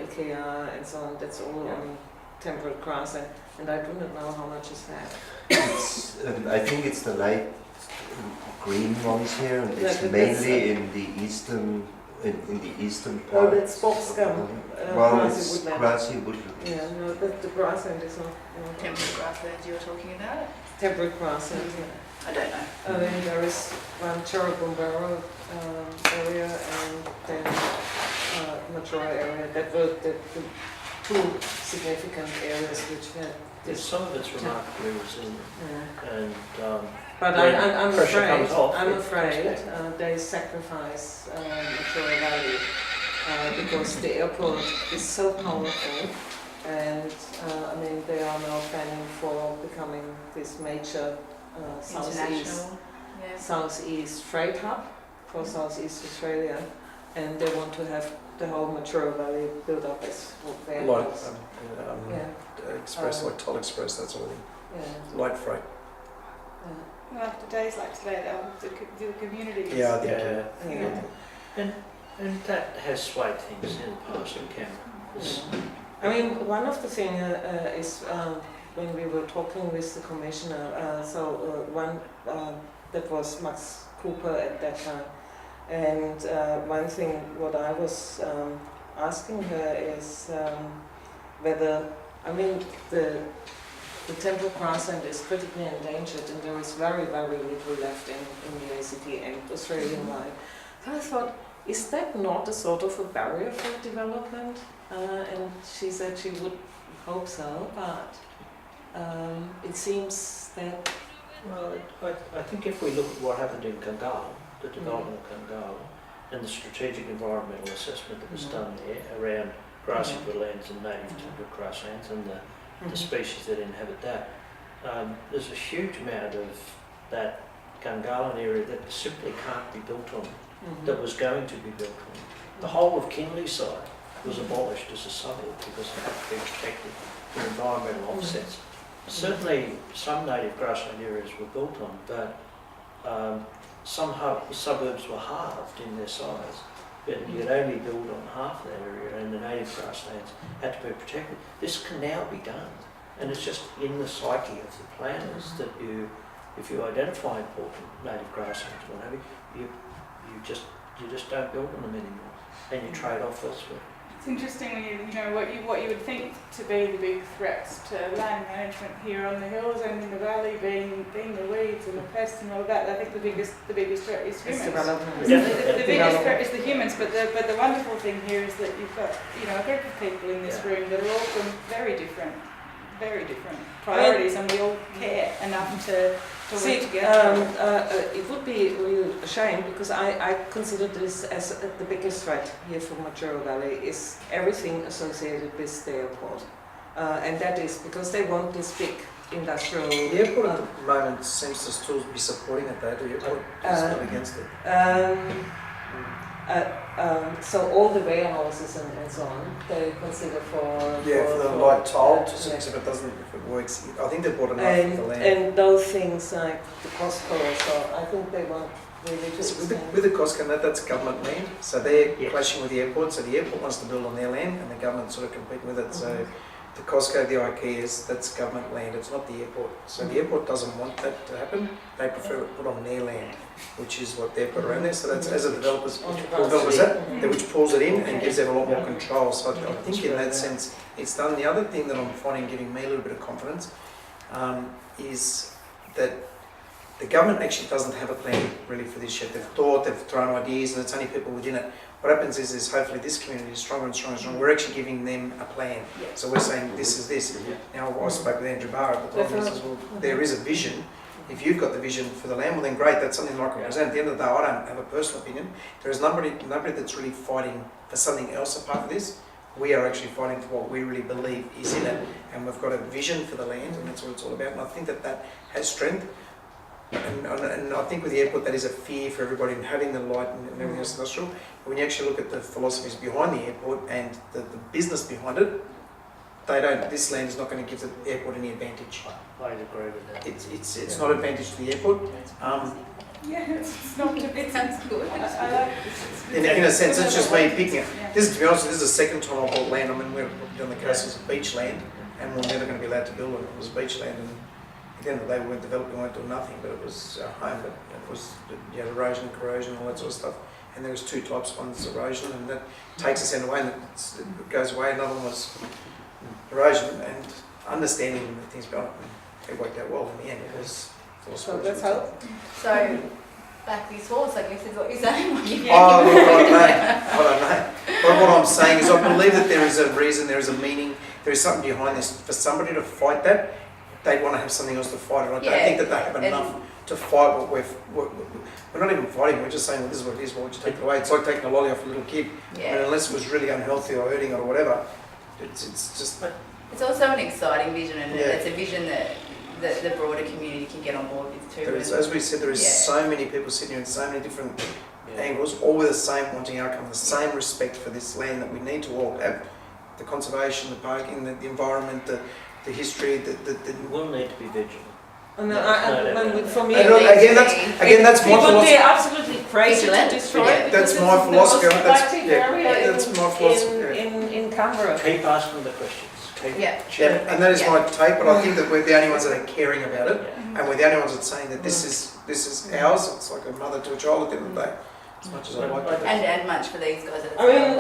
[SPEAKER 7] IKEA and so on, that's all on temperate grass, and I do not know how much is that.
[SPEAKER 3] It's, I think it's the light green ones here, and it's
[SPEAKER 7] Yeah, but
[SPEAKER 3] mainly in the eastern
[SPEAKER 7] Oh,
[SPEAKER 3] part.
[SPEAKER 7] that's boxgum,
[SPEAKER 3] Well,
[SPEAKER 7] grassy
[SPEAKER 3] it's
[SPEAKER 7] woodland.
[SPEAKER 3] grassy woodland.
[SPEAKER 7] Yeah, no, the grassland is not
[SPEAKER 6] Temperate grasslands you were talking about?
[SPEAKER 7] temperate grassland.
[SPEAKER 6] I don't know.
[SPEAKER 7] I mean, there is one Cherubimbarra area and then Majura area. That were the two significant areas which had this.
[SPEAKER 8] Some of it's remarkably resilient.
[SPEAKER 7] Yeah.
[SPEAKER 8] And
[SPEAKER 7] But
[SPEAKER 8] when
[SPEAKER 7] I'm
[SPEAKER 8] pressure
[SPEAKER 7] afraid,
[SPEAKER 8] comes off,
[SPEAKER 7] I'm
[SPEAKER 8] it comes
[SPEAKER 7] afraid
[SPEAKER 8] back.
[SPEAKER 7] they sacrifice Majura Valley because the airport is so powerful, and I mean they are now planning for becoming this major
[SPEAKER 6] International. Yeah.
[SPEAKER 7] southeast freight hub for Southeast Australia, and they want to have the whole Majura Valley built up as their
[SPEAKER 5] Light,
[SPEAKER 7] house. Yeah,
[SPEAKER 5] express, like Toll Express, that sort of thing.
[SPEAKER 7] yeah.
[SPEAKER 5] Light freight.
[SPEAKER 4] Well, after days like today, the communities.
[SPEAKER 5] Yeah, I think,
[SPEAKER 8] yeah.
[SPEAKER 7] Yeah.
[SPEAKER 8] And that has swayed things in the past in Canberra. It's-
[SPEAKER 7] I mean, one of the things is when we were talking with the commissioner, one that was Max Cooper at that time, and one thing what I was asking her is whether, I mean, the temperate grassland is critically endangered and there is very, very little left in the ACT and Australian-wide. So I thought, is that not a sort of a barrier for development? And she said she would hope so, but it seems that...
[SPEAKER 8] Well, I think if we look at what happened in Gangala, the development of Gangala, and the strategic environmental assessment that was done there around grassy woodlands and native temperate grasslands and the species that inhabit that, there's a huge amount of that Gungahlin area that simply can't be built on, that was going to be built on. The whole of Kinley side was abolished as a suburb because it had to be protected for environmental offsets. Certainly some native grassland areas were built on, but some suburbs were halved in their size. But you could only build on half that area, and the native grasslands had to be protected. This can now be done, and it's just in the psyche of the planners that if you identify important native grasslands, what have you just don't build on them anymore, and you trade off elsewhere.
[SPEAKER 4] It's interesting when you know what you would think to be the big threats to land management here on the hills and in the valley being the weeds and the pests and all that. I think the biggest threat is humans. The biggest threat is the humans, but the wonderful thing here is that you've got a group of people in this room that are all from very different priorities, and we all care enough to to
[SPEAKER 7] See,
[SPEAKER 4] work together?
[SPEAKER 7] it would be really a shame because I consider this as the biggest threat here for Majura Valley is everything associated with the airport. And that is because they want this big industrial...
[SPEAKER 5] The airport at the moment seems to still be supporting it though. The airport is not against it.
[SPEAKER 7] So all the warehouses and so on, they consider for
[SPEAKER 5] the light toll to some extent, but doesn't if it works. I think they bought enough of the land.
[SPEAKER 7] and those things like the Costco, so I think they want really to
[SPEAKER 5] So
[SPEAKER 7] expand.
[SPEAKER 5] with the Costco, that's government land. So they're
[SPEAKER 8] Yes.
[SPEAKER 5] clashing with the airport. So the airport wants to build on their land, and the government sort of competing with it. So the Costco, the IKEAs, that's government land. It's not the airport. So the airport doesn't want that to happen. They prefer it put on their land, which is what they've put around there. So that's as a developers, which pulls it in and gives them a lot more control. So I think in that sense, it's done. The other thing that I'm finding giving me a little bit of confidence is that the government actually doesn't have a plan really for this yet. They've thrown ideas, and it's only people within it. What happens is hopefully this community is stronger and stronger and stronger. We're actually giving them a plan. So we're saying this is this. Now I spoke with Andrew Barr at the time, and he says, well, there is a vision. If you've got the vision for the land, well then great, that's something I can present. At the end of the day, I don't have a personal opinion. There is nobody that's really fighting for something else apart from this. We are actually fighting for what we really believe is in it, and we've got a vision for the land, and that's what it's all about. And I think that has strength. And I think with the airport, that is a fear for everybody in having the light and everything else industrial. But when you actually look at the philosophies behind the airport and the business behind it, they don't. This land is not going to give the airport any advantage.
[SPEAKER 8] I agree with that.
[SPEAKER 5] It's not advantage to the airport.
[SPEAKER 4] It's not to
[SPEAKER 6] It sounds good.
[SPEAKER 4] I like
[SPEAKER 5] In a sense, it's just me picking it. This, to be honest, this is the second time I bought land. I mean, we're on the coast, it's beach land, and we're never going to be allowed to build it. It was beach land, and at the end of the day, we weren't developing, we weren't doing nothing, but it was our home. But it was erosion and corrosion and all that sort of stuff. And there was two types. One's erosion, and that takes us in away, and it goes away. Another one was erosion and understanding the things about it. It worked out well in the end. It was.
[SPEAKER 7] So that's how.
[SPEAKER 6] So, back this horse, I guess is what you're saying.
[SPEAKER 5] Oh, look, I don't know. But what I'm saying is I believe that there is a reason, there is a meaning, there is something behind this. For somebody to fight that, they want to have something else to fight. And I don't think that they have enough to fight what we're not even fighting, we're just saying, well, this is what it is, why would you take it away? It's like taking a lolly off a little kid. And unless it was really unhealthy or hurting it or whatever, it's just...
[SPEAKER 6] It's also an exciting vision, and it's a vision that the broader community can get on board with too.
[SPEAKER 5] As we said, there is so many people sitting here in so many different angles, all with the same wanting outcome, the same respect for this land that we need to all have. The conservation, the parking, the environment, the history, the
[SPEAKER 8] You will need to be vigilant.
[SPEAKER 7] And for me,
[SPEAKER 5] again, that's my
[SPEAKER 7] it would be
[SPEAKER 5] philosophy.
[SPEAKER 7] absolutely crazy to destroy it.
[SPEAKER 5] That's
[SPEAKER 7] because
[SPEAKER 5] my
[SPEAKER 7] it's
[SPEAKER 5] philosophy.
[SPEAKER 7] The most productive area
[SPEAKER 5] That's my philosophy.
[SPEAKER 7] in Canberra.
[SPEAKER 8] Keep asking the questions.
[SPEAKER 5] And that is my take, but I think that we're the only ones that are caring about it, and we're the only ones that are saying that this is ours. It's like a mother to a child at the end of the day, as much as I like that.
[SPEAKER 6] And much for these guys.
[SPEAKER 7] I mean,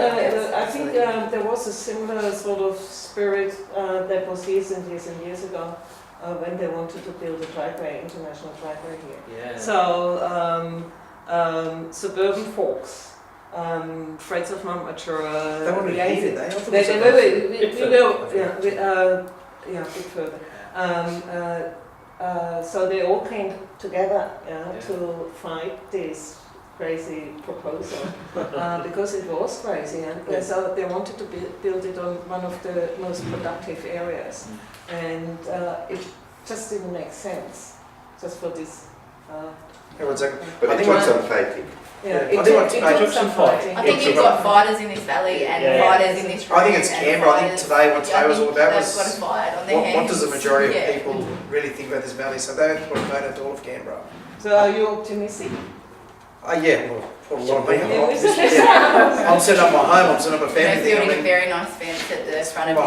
[SPEAKER 7] I think there was a similar sort of spirit that was years and years and years ago when they wanted to build a driveway, international driveway here.
[SPEAKER 8] Yeah.
[SPEAKER 7] So suburban folks. Friends of Mount Majura.
[SPEAKER 5] They wanted
[SPEAKER 7] related.
[SPEAKER 5] here, did they? I thought
[SPEAKER 7] They
[SPEAKER 5] it was
[SPEAKER 7] a bit further. So they all came together to fight this crazy proposal because it was crazy, and so they wanted to build it on one of the most productive areas, and it just didn't make sense just for this.
[SPEAKER 5] Exactly.
[SPEAKER 3] But it took some fighting.
[SPEAKER 7] It took some fighting.
[SPEAKER 6] I think you've got fighters in this valley and fighters in this room.
[SPEAKER 5] I think it's Canberra. I think today what today was all about was
[SPEAKER 6] got a fight on their hands.
[SPEAKER 5] what does the majority of people really think about this valley? So they would have voted all of Canberra.
[SPEAKER 7] So are you optimistic?
[SPEAKER 5] Yeah, well, put a lot of me. I'm setting up my home. I'm setting up a family thing.
[SPEAKER 6] Building a very nice fence at the front of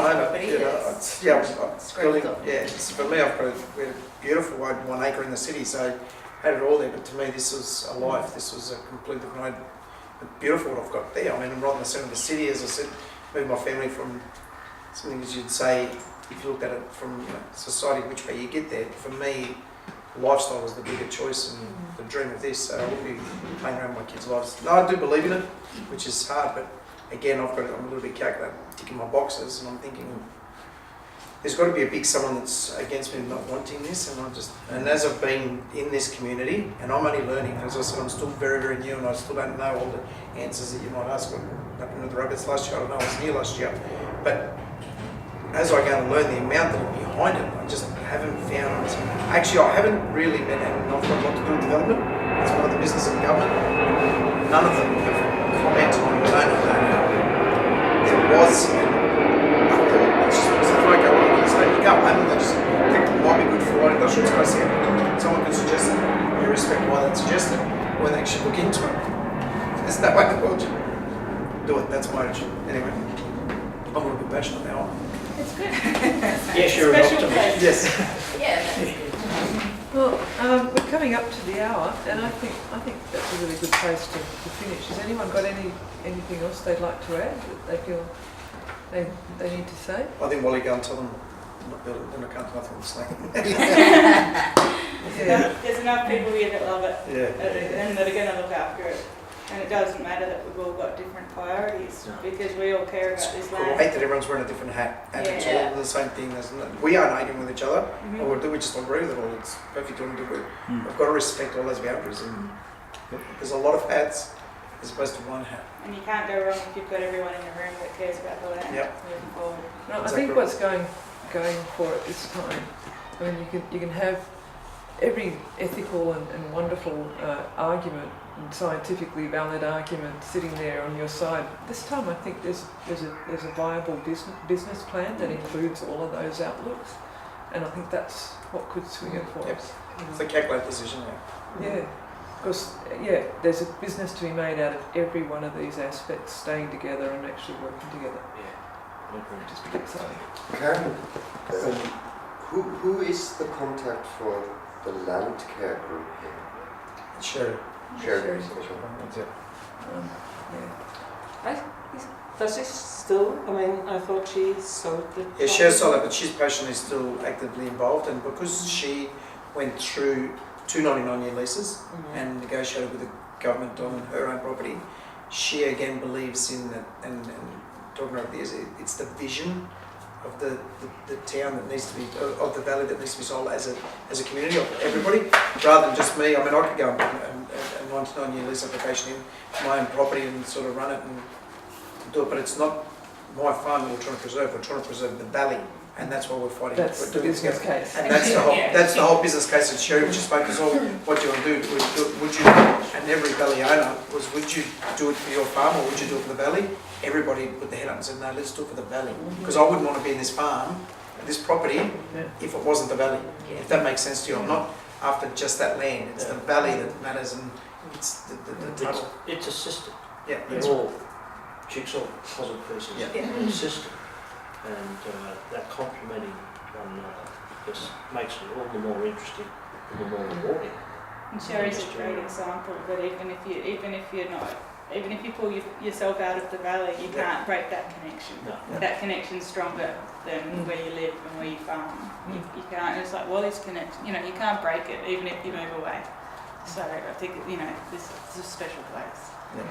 [SPEAKER 6] his property.
[SPEAKER 5] For me, I've got we had a beautiful 1 acre in the city, so I had it all there. But to me, this was a life. This was a completely beautiful what I've got there. I mean, I'm right in the centre of the city, as I said. Moved my family from something as you'd say, if you looked at it from society, which way you get there. For me, lifestyle was the bigger choice and the dream of this. So I wouldn't be playing around with my kids' lives. No, I do believe in it, which is hard. But again, I'm a little bit calculated, ticking my boxes, and I'm thinking, there's got to be a big someone that's against me not wanting this, and as I've been in this community, and I'm only learning, as I said, I'm still very, very new, and I still don't know all the answers that you might ask. What happened with the rabbits last year, I don't know, I was new last year, but as I go and learn the amount that is behind it, I just haven't found, actually I haven't really met, and I've got a lot to do with development, it's one of the business of government, none of them have commented on the owner. There was, and I thought, it's just, if I go on and say, you go home and they just think it might be good for light industrial space here, someone can suggest it, you respect why that's suggested, when they actually look into it. There's no way in the world you do it, that's my attitude. Anyway, I'm a little bit passionate now.
[SPEAKER 4] It's good.
[SPEAKER 8] Yes, you're an
[SPEAKER 4] Special
[SPEAKER 8] optimist.
[SPEAKER 4] place.
[SPEAKER 5] Yes.
[SPEAKER 6] Yeah, that's good.
[SPEAKER 2] Well, we're coming up to the hour, and I think that's a really good place to finish. Has anyone got anything else they'd like to add that they feel they need to say?
[SPEAKER 5] I think Wally, go and tell them I'm not building, then I can't do nothing with the snake.
[SPEAKER 4] There's enough people here that love it
[SPEAKER 5] Yeah.
[SPEAKER 4] and that are going to look after it. And it doesn't matter that we've all got different priorities because we all care about this land.
[SPEAKER 5] Great that everyone's wearing a different hat, and it's
[SPEAKER 6] Yeah.
[SPEAKER 5] all the same thing. We aren't arguing with each other,
[SPEAKER 4] Mhm.
[SPEAKER 5] or we just agree with it all. It's perfect on good. We've got to respect all those boundaries. And there's a lot of hats as opposed to one hat.
[SPEAKER 4] And you can't go wrong if you've got everyone in the room that cares about the land
[SPEAKER 5] Yep.
[SPEAKER 4] moving forward.
[SPEAKER 2] No, I
[SPEAKER 5] Exactly.
[SPEAKER 2] think what's going for it this time, I mean, you can have every ethical and wonderful argument and scientifically valid argument sitting there on your side. This time, I think there's a viable business plan that includes all of those outlooks, and I think that's what could swing it for
[SPEAKER 5] Yep.
[SPEAKER 2] us.
[SPEAKER 5] It's a calculated decision.
[SPEAKER 2] Yeah, because there's a business to be made out of every one of these aspects staying together and actually working together.
[SPEAKER 8] Yeah.
[SPEAKER 2] Which is pretty exciting.
[SPEAKER 3] Karen, who is the contact for the land care group here?
[SPEAKER 5] Sure.
[SPEAKER 3] Shared
[SPEAKER 2] Sure.
[SPEAKER 3] research.
[SPEAKER 2] Yeah.
[SPEAKER 7] Does she still? I mean, I thought she sold the.
[SPEAKER 5] Yeah, she's solid, but she's passionately still actively involved, and because she went through 299-year leases and negotiated with the government on her own property, she again believes in that, and talking about this, it's the vision of the town that needs to be, of the valley that needs to be sold as a community of everybody, rather than just me. I mean, I could go and put a 99-year lease application in my own property and sort of run it and do it, but it's not my farm that we're trying to preserve. We're trying to preserve the valley, and that's why we're fighting.
[SPEAKER 2] That's
[SPEAKER 5] we're
[SPEAKER 2] the
[SPEAKER 5] doing it
[SPEAKER 2] business
[SPEAKER 5] together.
[SPEAKER 2] case.
[SPEAKER 5] And that's the whole business case that Sherry was just focused on. What do you want to do? Would you, and every valley owner was, would you do it for your farm or would you do it for the valley? Everybody put their head up and said, no, let's do it for the valley. Because I wouldn't want to be in this farm, this property, if it wasn't the valley. If that makes sense to you, I'm not after just that land. It's the valley that matters, and it's the title.
[SPEAKER 8] It's a system.
[SPEAKER 5] Yeah,
[SPEAKER 8] They're all jigsaw puzzle pieces
[SPEAKER 5] Yeah.
[SPEAKER 8] in a system, and that complementing one another just makes it all the more interesting and the more rewarding.
[SPEAKER 4] And Sherry's a great example that even if you pull yourself out of the valley, you can't break that connection.
[SPEAKER 8] No.
[SPEAKER 4] That connection's stronger than where you live and where you farm. You can't. It's like Wally's connection. You know, you can't break it even if you move away. So I think this is a special place.
[SPEAKER 5] Yeah.